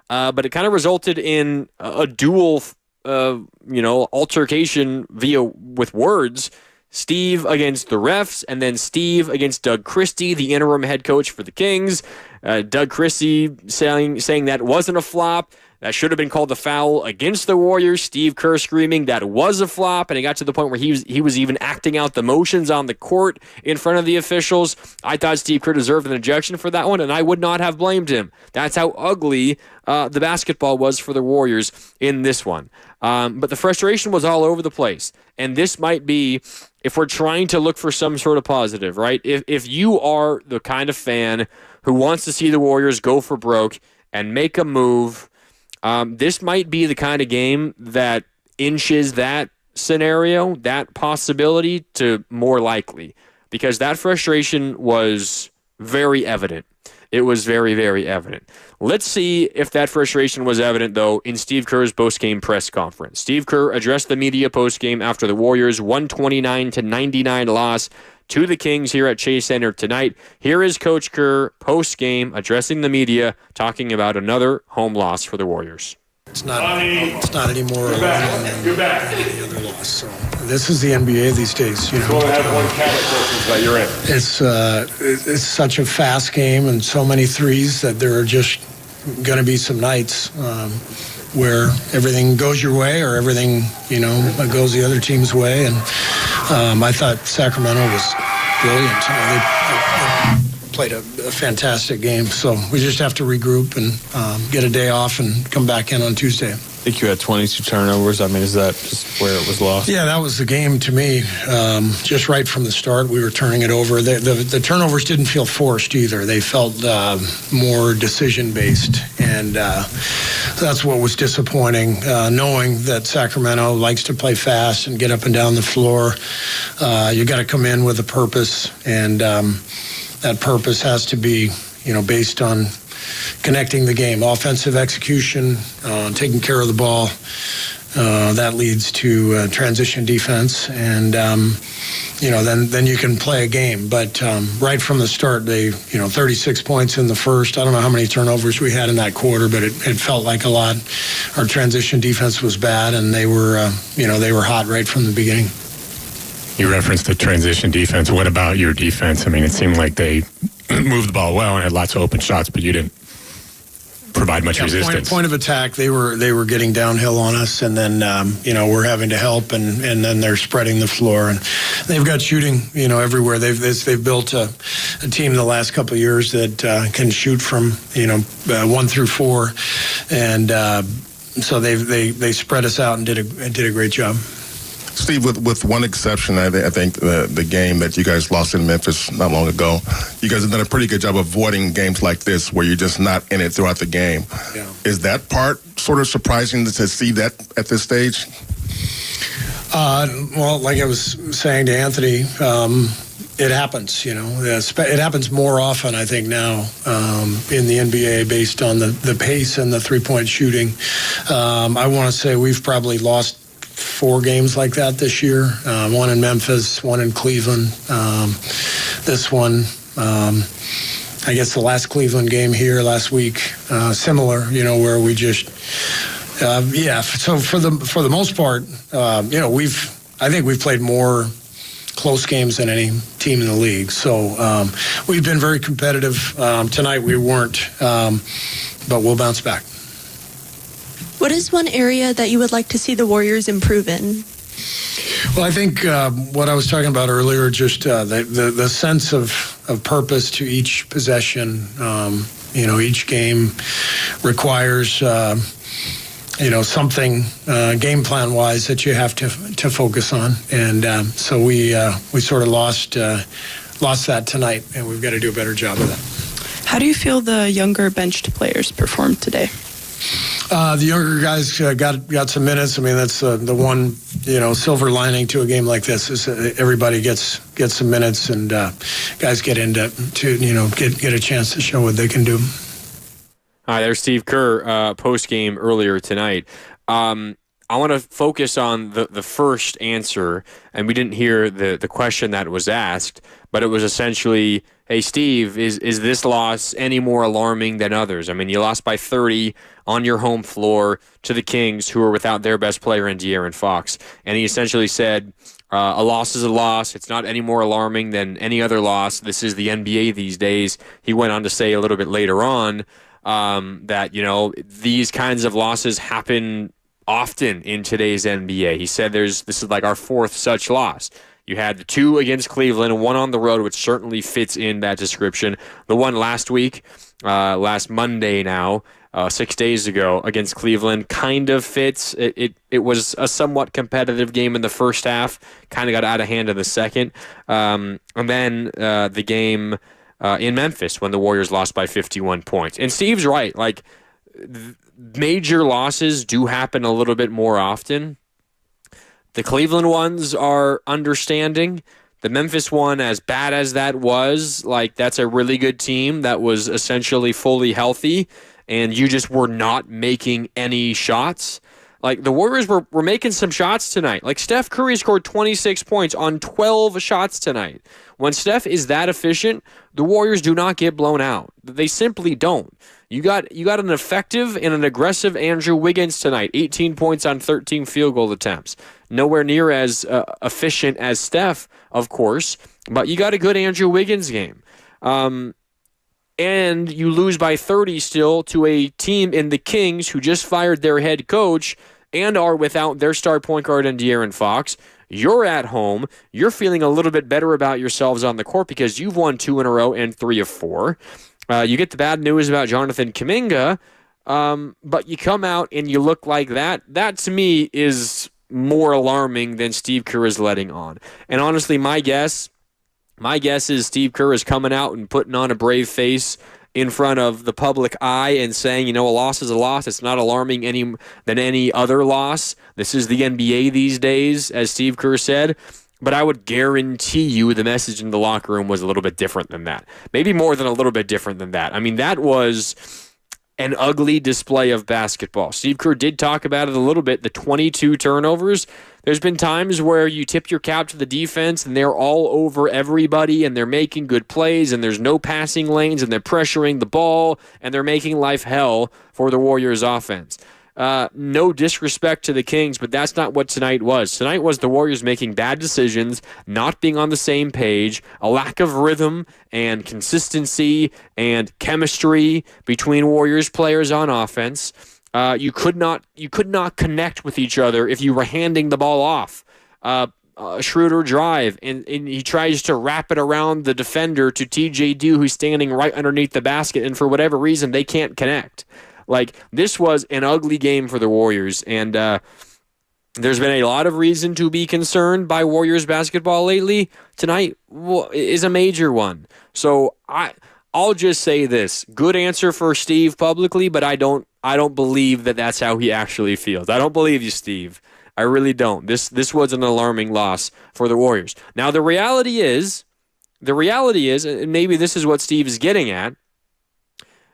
But it kind of resulted in a dual, altercation with words. Steve against the refs, and then Steve against Doug Christie, the interim head coach for the Kings. Doug Christie saying that wasn't a flop. That should have been called a foul against the Warriors. Steve Kerr screaming that was a flop, and it got to the point where he was even acting out the motions on the court in front of the officials. I thought Steve Kerr deserved an ejection for that one, and I would not have blamed him. That's how ugly the basketball was for the Warriors in this one. But the frustration was all over the place, and this might be, if we're trying to look for some sort of positive, right? If you are the kind of fan who wants to see the Warriors go for broke and make a move, this might be the kind of game that inches that scenario, that possibility, to more likely, because that frustration was very evident. It was very, very evident. Let's see if that frustration was evident, though, in Steve Kerr's post-game press conference. Steve Kerr addressed the media post-game after the Warriors' 129-99 loss to the Kings here at Chase Center tonight. Here is Coach Kerr post-game addressing the media, talking about another home loss for the Warriors. It's not anymore than any other loss. So this is the NBA these days. You know, go ahead, one counter that you're in. It's such a fast game and so many threes that there are just going to be some nights where everything goes your way or everything, goes the other team's way. And I thought Sacramento was brilliant. They played a fantastic game. So we just have to regroup and get a day off and come back in on Tuesday. I think you had 22 turnovers. I mean, is that just where it was lost? Yeah, that was the game to me. Just right from the start, we were turning it over. The turnovers didn't feel forced either. They felt more decision-based, and that's what was disappointing, knowing that Sacramento likes to play fast and get up and down the floor. You got to come in with a purpose, and that purpose has to be, based on connecting the game, offensive execution, taking care of the ball. That leads to transition defense, and then you can play a game. But right from the start, they 36 points in the first. I don't know how many turnovers we had in that quarter, but it felt like a lot. Our transition defense was bad, and they were hot right from the beginning. You referenced the transition defense. What about your defense? I mean, it seemed like they moved the ball well and had lots of open shots, but you didn't provide much resistance. Point of attack, they were getting downhill on us, and then we're having to help, and then they're spreading the floor, and they've got shooting everywhere. They've built a team the last couple of years that can shoot from 1 through 4, and so they spread us out and did a great job. Steve, with one exception, I think the game that you guys lost in Memphis not long ago, you guys have done a pretty good job avoiding games like this where you're just not in it throughout the game. Yeah. Is that part sort of surprising to see that at this stage? Well, like I was saying to Anthony, it happens, It happens more often, I think, now in the NBA based on the pace and the three-point shooting. I want to say we've probably lost 4 games like that this year. One in Memphis, one in Cleveland. This one, I guess the last Cleveland game here last week, similar, where we just, So for the most part, I think we've played more close games than any team in the league. So we've been very competitive. Tonight we weren't, but we'll bounce back. What is one area that you would like to see the Warriors improve in? Well, I think what I was talking about earlier, just the sense of purpose to each possession. Each game requires something game plan wise that you have to focus on, and so we sort of lost that tonight, and we've got to do a better job of that. How do you feel the younger benched players performed today? The younger guys got some minutes. I mean, that's the one silver lining to a game like this is everybody gets some minutes, and guys get into get a chance to show what they can do. Hi, there's Steve Kerr post game earlier tonight. I want to focus on the first answer, and we didn't hear the question that was asked, but it was essentially, hey, Steve, is this loss any more alarming than others? I mean, you lost by 30 on your home floor to the Kings, who are without their best player in De'Aaron Fox. And he essentially said, a loss is a loss. It's not any more alarming than any other loss. This is the NBA these days. He went on to say a little bit later on that, these kinds of losses happen often in today's NBA. He said this is like our 4th such loss. You had the 2 against Cleveland, 1 on the road, which certainly fits in that description. The one last week, last Monday now, 6 days ago against Cleveland, kind of fits. It was a somewhat competitive game in the first half, kind of got out of hand in the second. And then the game in Memphis when the Warriors lost by 51 points. And Steve's right. Like, major losses do happen a little bit more often. The Cleveland ones are understanding. The Memphis one, as bad as that was, like, that's a really good team that was essentially fully healthy, and you just were not making any shots. Like, the Warriors were making some shots tonight. Like, Steph Curry scored 26 points on 12 shots tonight. When Steph is that efficient, the Warriors do not get blown out. They simply don't. You got an effective and an aggressive Andrew Wiggins tonight. 18 points on 13 field goal attempts. Nowhere near as efficient as Steph, of course, but you got a good Andrew Wiggins game. And you lose by 30 still to a team in the Kings who just fired their head coach and are without their star point guard and De'Aaron Fox. You're at home. You're feeling a little bit better about yourselves on the court because you've won 2 in a row and 3 of 4. You get the bad news about Jonathan Kuminga, but you come out and you look like that. That, to me, is more alarming than Steve Kerr is letting on. And honestly, my guess is Steve Kerr is coming out and putting on a brave face in front of the public eye and saying, a loss is a loss. It's not alarming any than any other loss. This is the NBA these days, as Steve Kerr said. But I would guarantee you the message in the locker room was a little bit different than that. Maybe more than a little bit different than that. I mean, that was an ugly display of basketball. Steve Kerr did talk about it a little bit, the 22 turnovers. There's been times where you tip your cap to the defense and they're all over everybody and they're making good plays and there's no passing lanes and they're pressuring the ball and they're making life hell for the Warriors offense. No disrespect to the Kings, but that's not what tonight was. Tonight was the Warriors making bad decisions, not being on the same page, a lack of rhythm and consistency and chemistry between Warriors players on offense. You could not connect with each other if you were handing the ball off. Schroeder drive, and he tries to wrap it around the defender to TJ Due, who's standing right underneath the basket, and for whatever reason, they can't connect. Like, this was an ugly game for the Warriors, and there's been a lot of reason to be concerned by Warriors basketball lately. Tonight is a major one. So I'll just say this. Good answer for Steve publicly, but I don't believe that that's how he actually feels. I don't believe you, Steve. I really don't. This was an alarming loss for the Warriors. Now, the reality is, and maybe this is what Steve is getting at,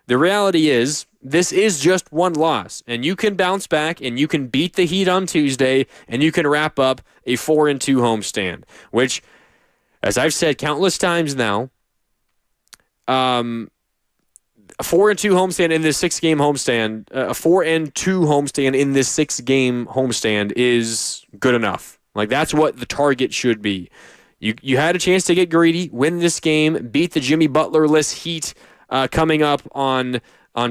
the reality is, this is just one loss, and you can bounce back, and you can beat the Heat on Tuesday, and you can wrap up a 4-2 homestand, which, as I've said countless times now, a 4-2 homestand in this 6-game homestand, a 4-2 homestand in this 6-game homestand is good enough. Like, that's what the target should be. You had a chance to get greedy, win this game, beat the Jimmy Butler-less Heat coming up on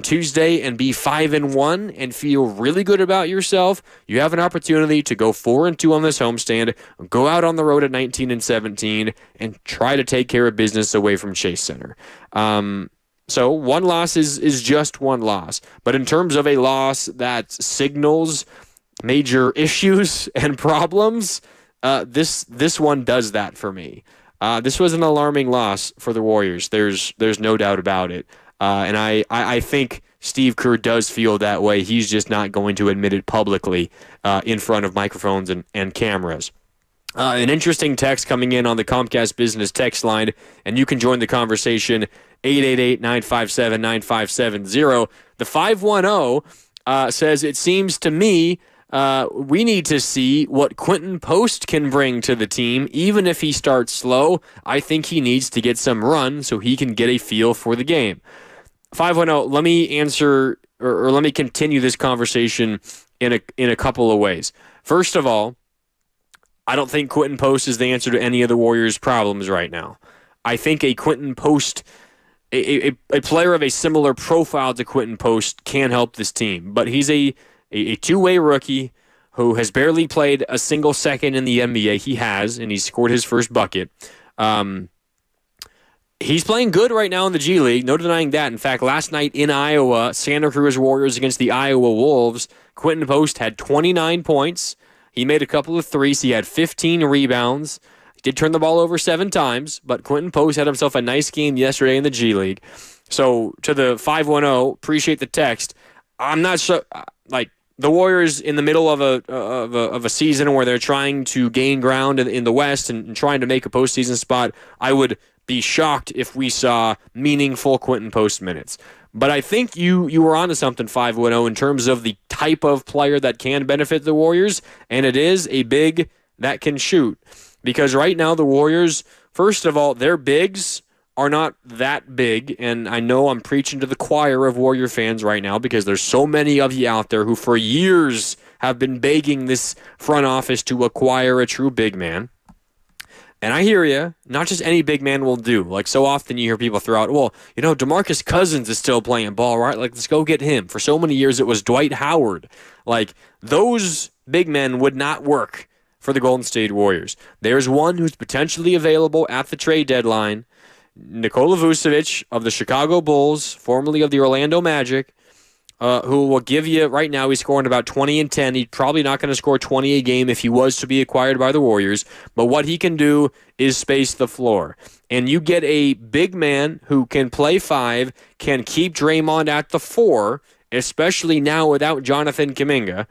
Tuesday and be 5-1 and feel really good about yourself. You have an opportunity to go 4-2 on this homestand, go out on the road at 19-17, and try to take care of business away from Chase Center. So one loss is just one loss. But in terms of a loss that signals major issues and problems, this one does that for me. This was an alarming loss for the Warriors. There's no doubt about it. And I think Steve Kerr does feel that way. He's just not going to admit it publicly in front of microphones and cameras. An interesting text coming in on the Comcast Business text line, and you can join the conversation, 888-957-9570. The 510 says, it seems to me we need to see what Quentin Post can bring to the team. Even if he starts slow, I think he needs to get some run so he can get a feel for the game. 510, let me answer or let me continue this conversation in a couple of ways. First of all, I don't think Quentin Post is the answer to any of the Warriors' problems right now. I think a Quentin Post, a player of a similar profile to Quentin Post can help this team, but he's a two-way rookie who has barely played a single second in the NBA. He has, and he scored his first bucket. He's playing good right now in the G League, no denying that. In fact, last night in Iowa, Santa Cruz Warriors against the Iowa Wolves, Quentin Post had 29 points. He made a couple of threes. He had 15 rebounds. He did turn the ball over 7 times, but Quentin Post had himself a nice game yesterday in the G League. So to the 510, appreciate the text. I'm not sure, the Warriors in the middle of a season where they're trying to gain ground in the West and trying to make a postseason spot, I would be shocked if we saw meaningful Quentin Post minutes. But I think you were onto something, 510, in terms of the type of player that can benefit the Warriors, and it is a big that can shoot. Because right now the Warriors, first of all, their bigs are not that big, and I know I'm preaching to the choir of Warrior fans right now because there's so many of you out there who for years have been begging this front office to acquire a true big man. And I hear you. Not just any big man will do. Like, so often you hear people throw out, well, DeMarcus Cousins is still playing ball, right? Like, let's go get him. For so many years, it was Dwight Howard. Like, those big men would not work for the Golden State Warriors. There's one who's potentially available at the trade deadline, Nikola Vucevic of the Chicago Bulls, formerly of the Orlando Magic, who will give you, right now he's scoring about 20 and 10. He's probably not going to score 20 a game if he was to be acquired by the Warriors, but what he can do is space the floor. And you get a big man who can play 5, can keep Draymond at the 4, especially now without Jonathan Kuminga.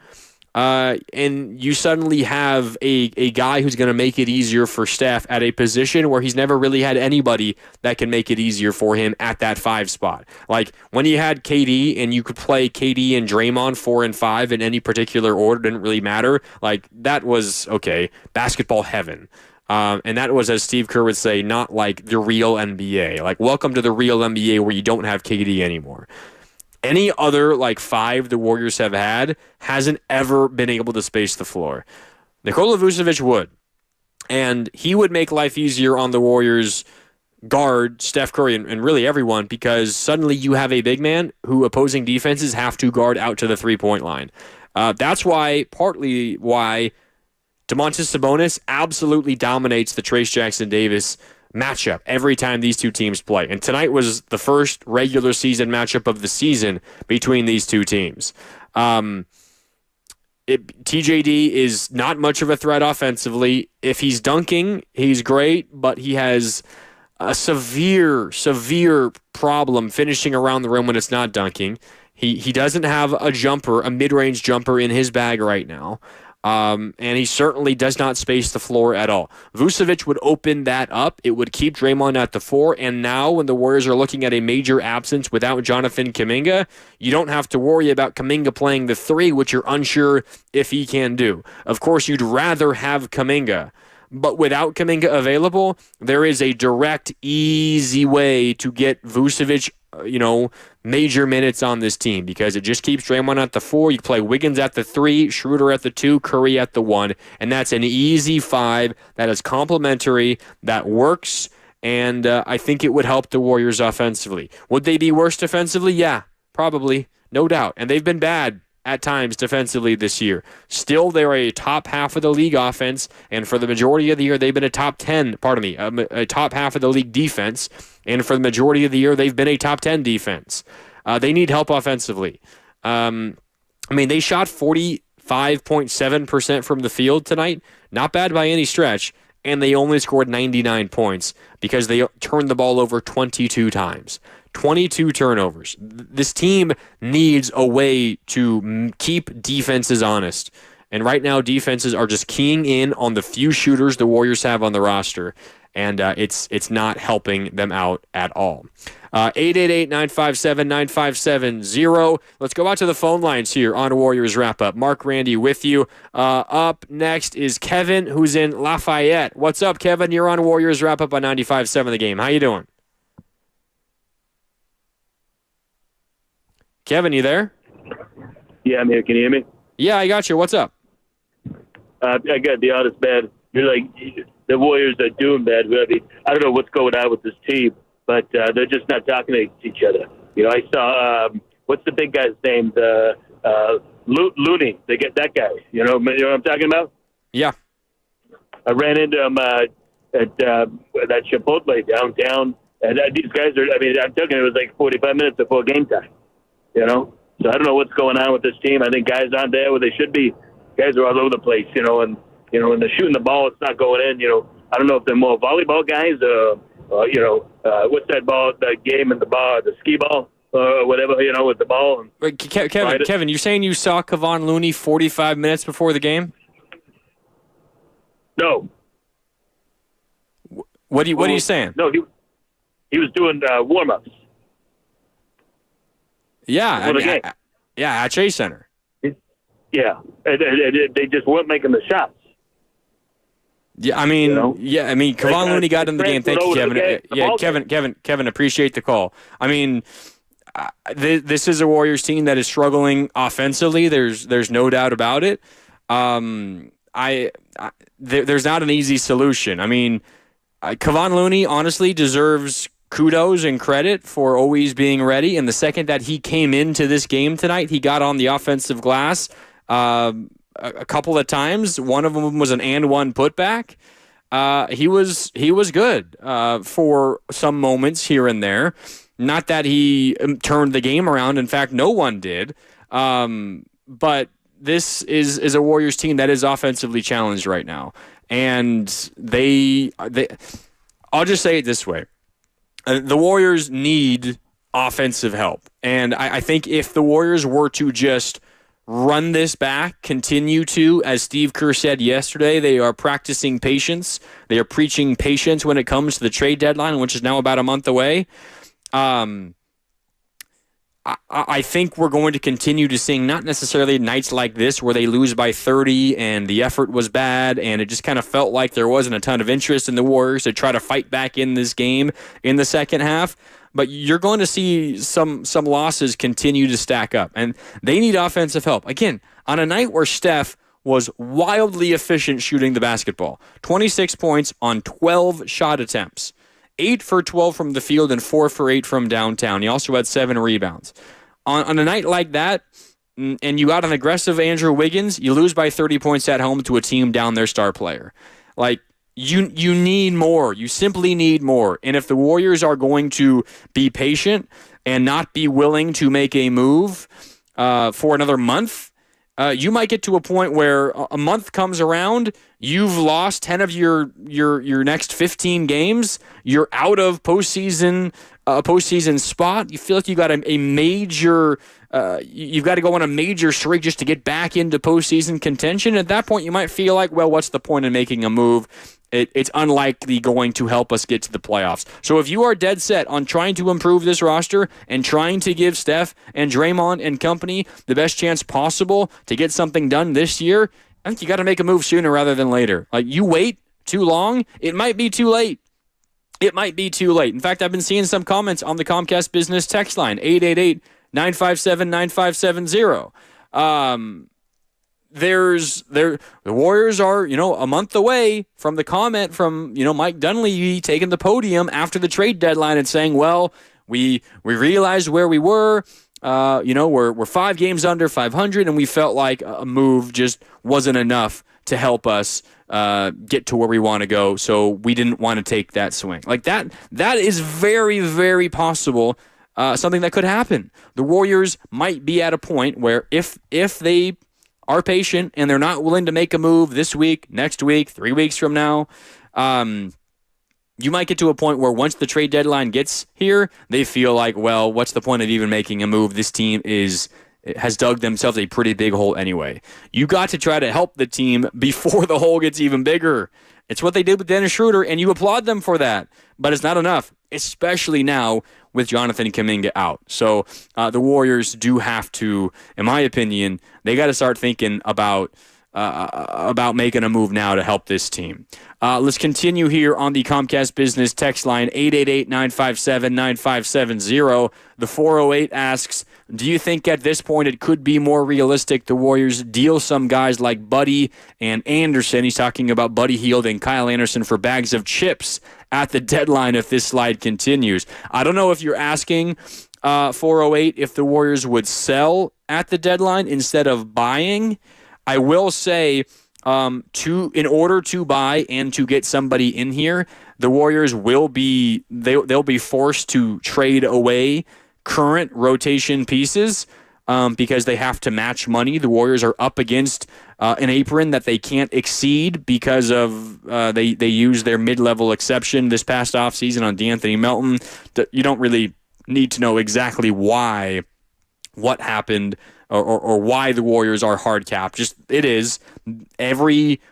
And you suddenly have a guy who's going to make it easier for Steph at a position where he's never really had anybody that can make it easier for him at that 5 spot. Like when you had KD and you could play KD and Draymond 4 and 5 in any particular order, didn't really matter. Like that was, okay, basketball heaven. And that was, as Steve Kerr would say, not like the real NBA. Like, welcome to the real NBA where you don't have KD anymore. Any other, 5 the Warriors have had hasn't ever been able to space the floor. Nikola Vucevic would. And he would make life easier on the Warriors guard Steph Curry and really everyone, because suddenly you have a big man who opposing defenses have to guard out to the three-point line. That's partly why Domantas Sabonis absolutely dominates the Trayce Jackson-Davis matchup every time these two teams play. And tonight was the first regular season matchup of the season between these two teams. TJD is not much of a threat offensively. If he's dunking, he's great, but he has a severe problem finishing around the rim when it's not dunking. He doesn't have a mid-range jumper in his bag right now. And he certainly does not space the floor at all. Vucevic would open that up. It would keep Draymond at the 4. And now when the Warriors are looking at a major absence without Jonathan Kuminga, you don't have to worry about Kuminga playing the 3, which you're unsure if he can do. Of course, you'd rather have Kuminga. But without Kuminga available, there is a direct, easy way to get Vucevic major minutes on this team, because it just keeps Draymond at the 4. You play Wiggins at the 3, Schroeder at the 2, Curry at the 1, and that's an easy 5 that is complementary, that works, and I think it would help the Warriors offensively. Would they be worse defensively? Yeah, probably, no doubt, and they've been bad at times defensively this year. Still, they're a top half of the league offense, and for the majority of the year, they've been a top half of the league defense, and for the majority of the year, they've been a top 10 defense. They need help offensively. They shot 45.7% from the field tonight. Not bad by any stretch, and they only scored 99 points because they turned the ball over 22 times. 22 turnovers. This team needs a way to keep defenses honest. And right now, defenses are just keying in on the few shooters the Warriors have on the roster, and it's not helping them out at all. 888-957-9570. Let's go out to the phone lines here on Warriors Wrap-Up. Mark Randy with you. Up next is Kevin, who's in Lafayette. What's up, Kevin? You're on Warriors Wrap-Up on 95.7 The Game. How you doing? Kevin, you there? Yeah, I'm here. Can you hear me? Yeah, I got you. What's up? I got to be honest, man. You're like, the Warriors are doing bad. I don't know what's going on with this team, but they're just not talking to each other. I saw, what's the big guy's name? Looney. They get that guy. You know what I'm talking about? Yeah. I ran into him at that Chipotle downtown. And these guys are, I'm talking, it was like 45 minutes before game time. So I don't know what's going on with this team. I think guys aren't there where they should be. Guys are all over the place, and when they're shooting the ball, it's not going in. I don't know if they're more volleyball guys, what's that ball, that game in the bar, the skee ball, or whatever, with the ball. Wait, Kevin, you're saying you saw Kevon Looney 45 minutes before the game? No. What are you saying? No, he was doing warm-ups. Yeah, at Chase Center. Yeah, they just weren't making the shots. Yeah, Kevon Looney got in the game. Thank you, Kevin. Kevin, appreciate the call. This is a Warriors team that is struggling offensively. There's no doubt about it. There's not an easy solution. Kevon Looney honestly deserves kudos and credit for always being ready. And the second that he came into this game tonight, he got on the offensive glass. a couple of times. One of them was an and one putback. He was good for some moments here and there. Not that he turned the game around. In fact, no one did. But this is a Warriors team that is offensively challenged right now. And I'll just say it this way. The Warriors need offensive help. And I think if the Warriors were to just run this back, continue to, as Steve Kerr said yesterday, they are practicing patience. They are preaching patience when it comes to the trade deadline, which is now about a month away. I think we're going to continue to see not necessarily nights like this where they lose by 30 and the effort was bad and it just kind of felt like there wasn't a ton of interest in the Warriors to try to fight back in this game in the second half. But you're going to see some losses continue to stack up, and they need offensive help. Again, on a night where Steph was wildly efficient shooting the basketball, 26 points on 12 shot attempts. 8 for 12 from the field and 4 for 8 from downtown. He also had 7 rebounds. On a night like that, and you got an aggressive Andrew Wiggins, you lose by 30 points at home to a team down their star player. Like, you need more. You simply need more. And if the Warriors are going to be patient and not be willing to make a move for another month, you might get to a point where a month comes around, you've lost 10 of your next 15 games, you're out of postseason spot. You feel like you got a major, you've got to go on a major streak just to get back into postseason contention. At that point, you might feel like, well, what's the point in making a move? It's unlikely going to help us get to the playoffs. So if you are dead set on trying to improve this roster and trying to give Steph and Draymond and company the best chance possible to get something done this year, I think you got to make a move sooner rather than later. Like, you wait too long, it might be too late. It might be too late. In fact, I've been seeing some comments on the Comcast Business text line, 888-957-9570. The Warriors are, a month away from the comment from, Mike Dunleavy taking the podium after the trade deadline and saying, well, we realized where we were. We're 5 games under 500, and we felt like a move just wasn't enough to help us get to where we want to go. So we didn't want to take that swing. Like that is very, very possible. Something that could happen. The Warriors might be at a point where if they are patient and they're not willing to make a move this week, next week, 3 weeks from now, you might get to a point where once the trade deadline gets here, they feel like, well, what's the point of even making a move? This team has dug themselves a pretty big hole anyway. You got to try to help the team before the hole gets even bigger. It's what they did with Dennis Schroeder, and you applaud them for that. But it's not enough, especially now with Jonathan Kuminga out. So the Warriors do have to, in my opinion, they got to start thinking about making a move now to help this team. Let's continue here on the Comcast Business text line, 888-957-9570. The 408 asks, do you think at this point it could be more realistic the Warriors deal some guys like Buddy and Anderson? He's talking about Buddy Hield and Kyle Anderson for bags of chips at the deadline if this slide continues. I don't know if you're asking 408 if the Warriors would sell at the deadline instead of buying. I will say, in order to buy and to get somebody in here, the Warriors they'll be forced to trade away current rotation pieces because they have to match money. The Warriors are up against an apron that they can't exceed because of they use their mid-level exception this past offseason on DeAnthony Melton. You don't really need to know exactly what happened or why the Warriors are hard capped. Just it is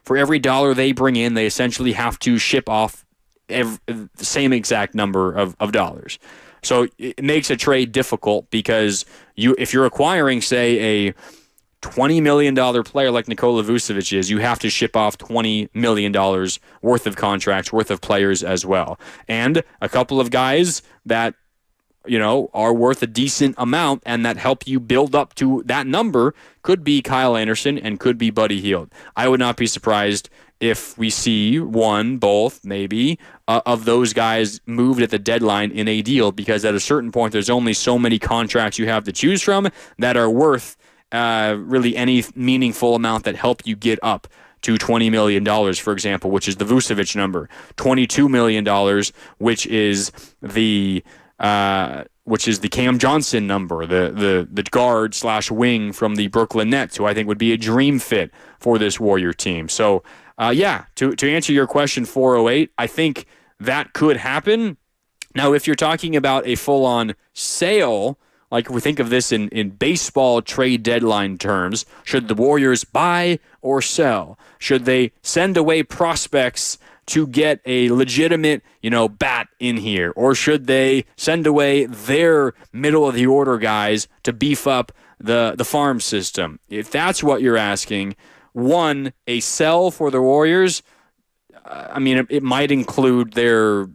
for every dollar they bring in, they essentially have to ship off the same exact number of dollars. So it makes a trade difficult because if you're acquiring, say, a $20 million player like Nikola Vucevic is, you have to ship off $20 million worth of contracts, worth of players as well. And a couple of guys that are worth a decent amount and that help you build up to that number could be Kyle Anderson and could be Buddy Hield. I would not be surprised if we see both, maybe, of those guys moved at the deadline in a deal, because at a certain point, there's only so many contracts you have to choose from that are worth really any meaningful amount that help you get up to $20 million, for example, which is the Vucevic number, $22 million, which is the Cam Johnson number, the guard / wing from the Brooklyn Nets, who I think would be a dream fit for this Warrior team. So, to answer your question, 408, I think that could happen. Now, if you're talking about a full-on sale, like we think of this in baseball trade deadline terms, should the Warriors buy or sell? Should they send away prospects to get a legitimate, bat in here? Or should they send away their middle-of-the-order guys to beef up the farm system? If that's what you're asking, one, a sell for the Warriors, it might include their,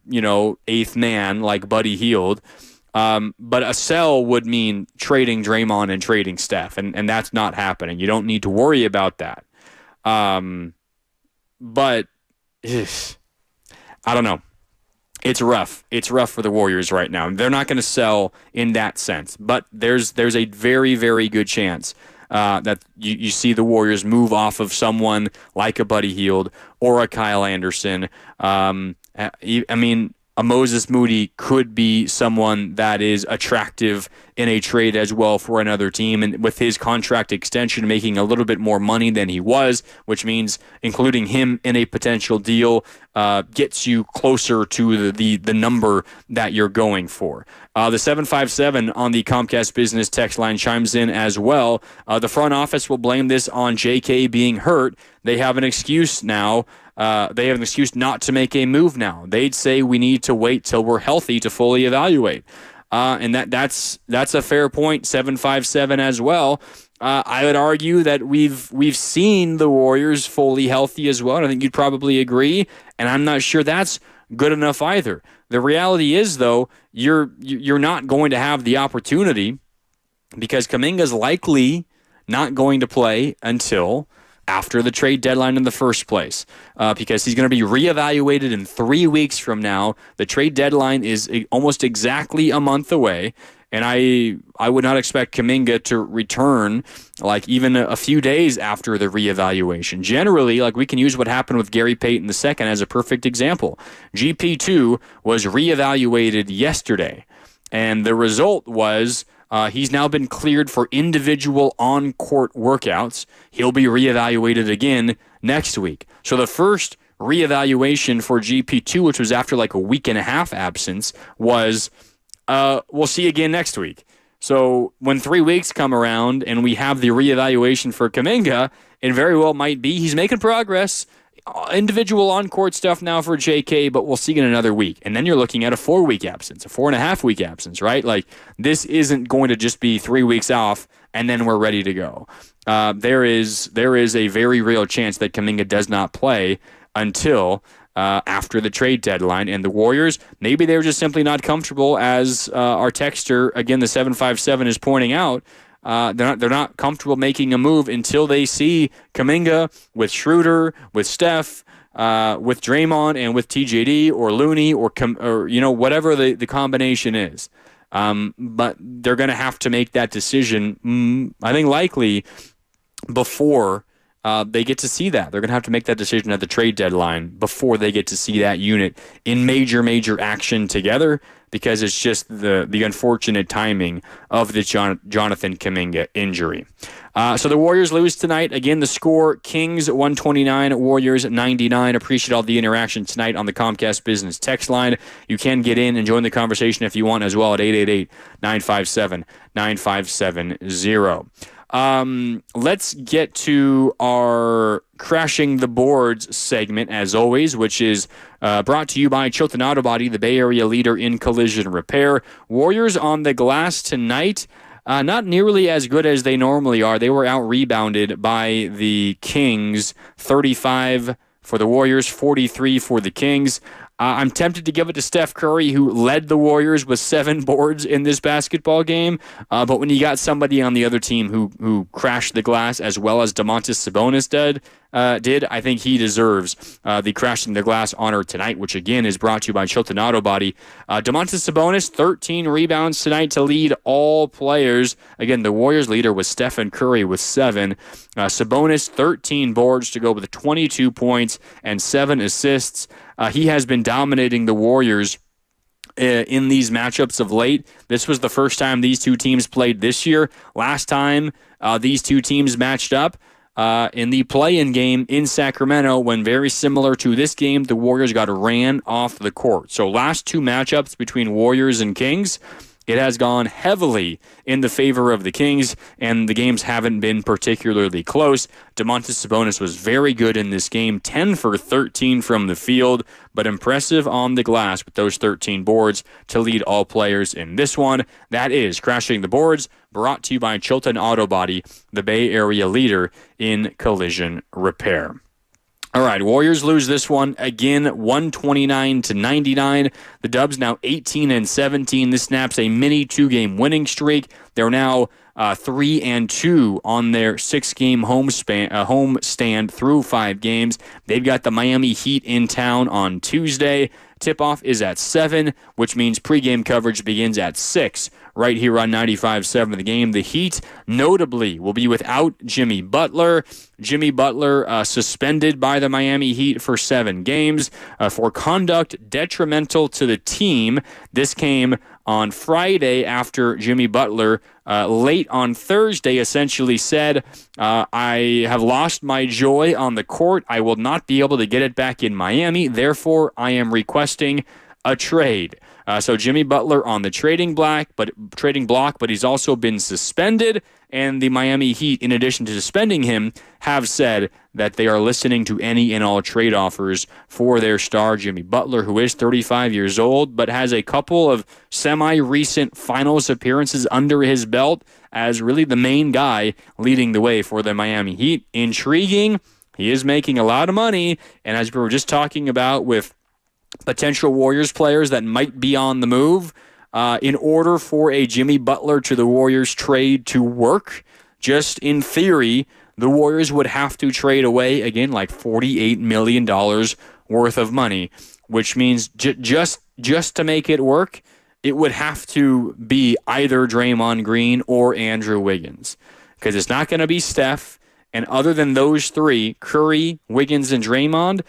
eighth man like Buddy Hield. But a sell would mean trading Draymond and trading Steph, and that's not happening. You don't need to worry about that. But I don't know. It's rough. It's rough for the Warriors right now. They're not going to sell in that sense, but there's a very, very good chance that you see the Warriors move off of someone like a Buddy Hield or a Kyle Anderson. A Moses Moody could be someone that is attractive in a trade as well for another team, and with his contract extension making a little bit more money than he was, which means including him in a potential deal gets you closer to the number that you're going for. The 757 on the Comcast Business text line chimes in as well. The front office will blame this on JK being hurt. They have an excuse now. They have an excuse not to make a move now. They'd say we need to wait till we're healthy to fully evaluate. And that's a fair point, 757 as well. I would argue that we've seen the Warriors fully healthy as well, and I think you'd probably agree, and I'm not sure that's good enough either. The reality is, though, you're not going to have the opportunity because Kuminga's likely not going to play until after the trade deadline in the first place, because he's going to be reevaluated in 3 weeks from now. The trade deadline is almost exactly a month away, and I would not expect Kuminga to return like even a few days after the reevaluation. Generally, like we can use what happened with Gary Payton II as a perfect example. GP2 was reevaluated yesterday, and the result was he's now been cleared for individual on-court workouts. He'll be reevaluated again next week. So the first reevaluation for GP2, which was after like a week and a half absence, was we'll see you again next week. So when 3 weeks come around and we have the reevaluation for Kuminga, it very well might be he's making progress. Individual on-court stuff now for JK, but we'll see in another week. And then you're looking at a 4-week absence, a 4.5-week absence, right? Like, this isn't going to just be 3 weeks off and then we're ready to go. There is a very real chance that Kuminga does not play until after the trade deadline. And the Warriors, maybe they're just simply not comfortable, as our texter, again, the 757 is pointing out. They're not comfortable making a move until they see Kuminga with Schroeder, with Steph, with Draymond, and with TJD or Looney or whatever the combination is. But they're going to have to make that decision, I think likely before they get to see that. They're going to have to make that decision at the trade deadline before they get to see that unit in major action together, because it's just the unfortunate timing of the Jonathan Kuminga injury. So the Warriors lose tonight. Again, the score, Kings 129, Warriors 99. Appreciate all the interaction tonight on the Comcast Business text line. You can get in and join the conversation if you want as well at 888-957-9570. Let's get to our Crashing the Boards segment, as always, which is brought to you by Chilton Auto Body, the Bay Area leader in collision repair. Warriors on the glass tonight, not nearly as good as they normally are. They were out-rebounded by the Kings, 35 for the Warriors, 43 for the Kings. I'm tempted to give it to Steph Curry, who led the Warriors with 7 boards in this basketball game. But when you got somebody on the other team who crashed the glass as well as Domantas Sabonis did, did, I think he deserves the crashing the glass honor tonight, which again is brought to you by Chilton Auto Body. Domantas Sabonis, 13 rebounds tonight to lead all players. Again, the Warriors leader was Steph Curry with 7. Sabonis, 13 boards to go with 22 points and 7 assists. He has been dominating the Warriors in these matchups of late. This was the first time these two teams played this year. Last time these two teams matched up in the play-in game in Sacramento, when very similar to this game, the Warriors got ran off the court. So last two matchups between Warriors and Kings, it has gone heavily in the favor of the Kings, and the games haven't been particularly close. Domantas Sabonis was very good in this game, 10 for 13 from the field, but impressive on the glass with those 13 boards to lead all players in this one. That is Crashing the Boards, brought to you by Chilton Auto Body, the Bay Area leader in collision repair. All right, Warriors lose this one again, 129-99. The Dubs now 18-17. This snaps a mini 2-game winning streak. They're now 3-2 on their 6-game home stand through 5 games. They've got the Miami Heat in town on Tuesday. Tip-off is at 7, which means pregame coverage begins at 6. Right here on 95.7 The Game. The Heat, notably, will be without Jimmy Butler. Jimmy Butler suspended by the Miami Heat for 7 games for conduct detrimental to the team. This came on Friday after Jimmy Butler, late on Thursday, essentially said, I have lost my joy on the court. I will not be able to get it back in Miami. Therefore, I am requesting a trade. So Jimmy Butler on the trading block, but he's also been suspended. And the Miami Heat, in addition to suspending him, have said that they are listening to any and all trade offers for their star Jimmy Butler, who is 35 years old, but has a couple of semi-recent finals appearances under his belt as really the main guy leading the way for the Miami Heat. Intriguing. He is making a lot of money, and as we were just talking about with potential Warriors players that might be on the move, in order for a Jimmy Butler to the Warriors trade to work, just in theory, the Warriors would have to trade away, again, like $48 million worth of money, which means just to make it work, it would have to be either Draymond Green or Andrew Wiggins, because it's not going to be Steph. And other than those three, Curry, Wiggins, and Draymond,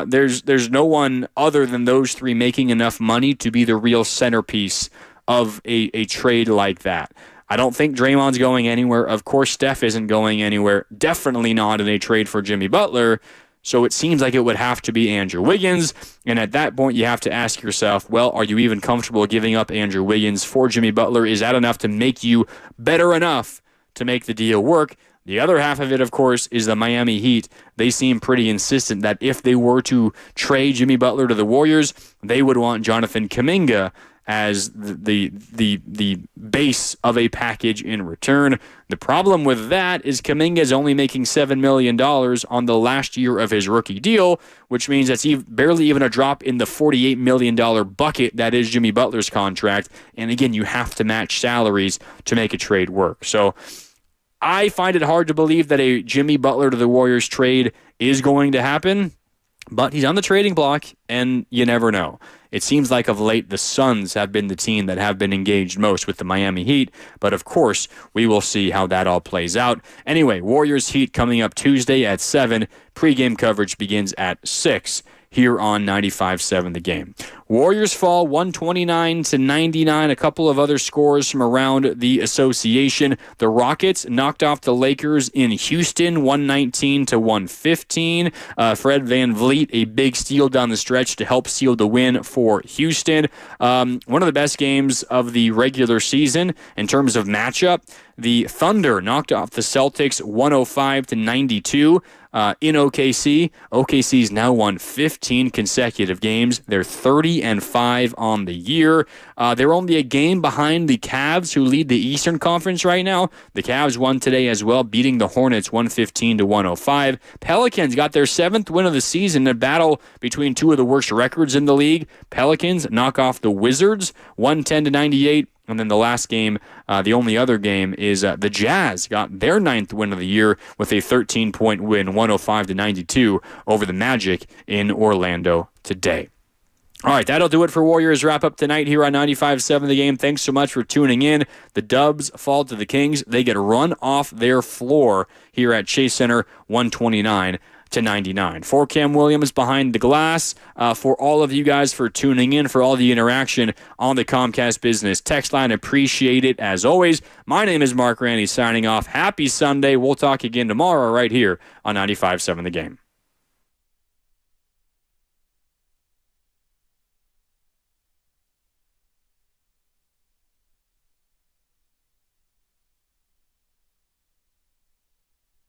there's no one other than those three making enough money to be the real centerpiece of a trade like that. I don't think Draymond's going anywhere. Of course, Steph isn't going anywhere. Definitely not in a trade for Jimmy Butler. So it seems like it would have to be Andrew Wiggins. And at that point, you have to ask yourself, well, are you even comfortable giving up Andrew Wiggins for Jimmy Butler? Is that enough to make you better enough to make the deal work? The other half of it, of course, is the Miami Heat. They seem pretty insistent that if they were to trade Jimmy Butler to the Warriors, they would want Jonathan Kuminga as the base of a package in return. The problem with that is Kuminga is only making $7 million on the last year of his rookie deal, which means that's barely even a drop in the $48 million bucket that is Jimmy Butler's contract. And again, you have to match salaries to make a trade work. So I find it hard to believe that a Jimmy Butler to the Warriors trade is going to happen, but he's on the trading block, and you never know. It seems like of late the Suns have been the team that have been engaged most with the Miami Heat, but of course we will see how that all plays out. Anyway, Warriors Heat coming up Tuesday at 7. Pre-game coverage begins at 6. Here on 95.7 The Game. Warriors fall 129-99. A couple of other scores from around the association. The Rockets knocked off the Lakers in Houston, 119-115. Fred VanVleet, a big steal down the stretch to help seal the win for Houston. One of the best games of the regular season in terms of matchup. The Thunder knocked off the Celtics 105-92. In OKC. OKC's now won 15 consecutive games. They're 30-5 on the year. They're only a game behind the Cavs, who lead the Eastern Conference right now. The Cavs won today as well, beating the Hornets 115-105. Pelicans got their 7th win of the season, a battle between two of the worst records in the league. Pelicans knock off the Wizards 110-98. And then the last game, the only other game, is the Jazz got their 9th win of the year with a 13-point win, 105-92 over the Magic in Orlando today. All right, that'll do it for Warriors Wrap-Up tonight here on 95.7 The Game. Thanks so much for tuning in. The Dubs fall to the Kings. They get run off their floor here at Chase Center, 129-99. For Cam Williams behind the glass, for all of you guys for tuning in, for all the interaction on the Comcast Business text line, appreciate it as always. My name is Mark Randy signing off. Happy Sunday. We'll talk again tomorrow right here on 95.7 The Game.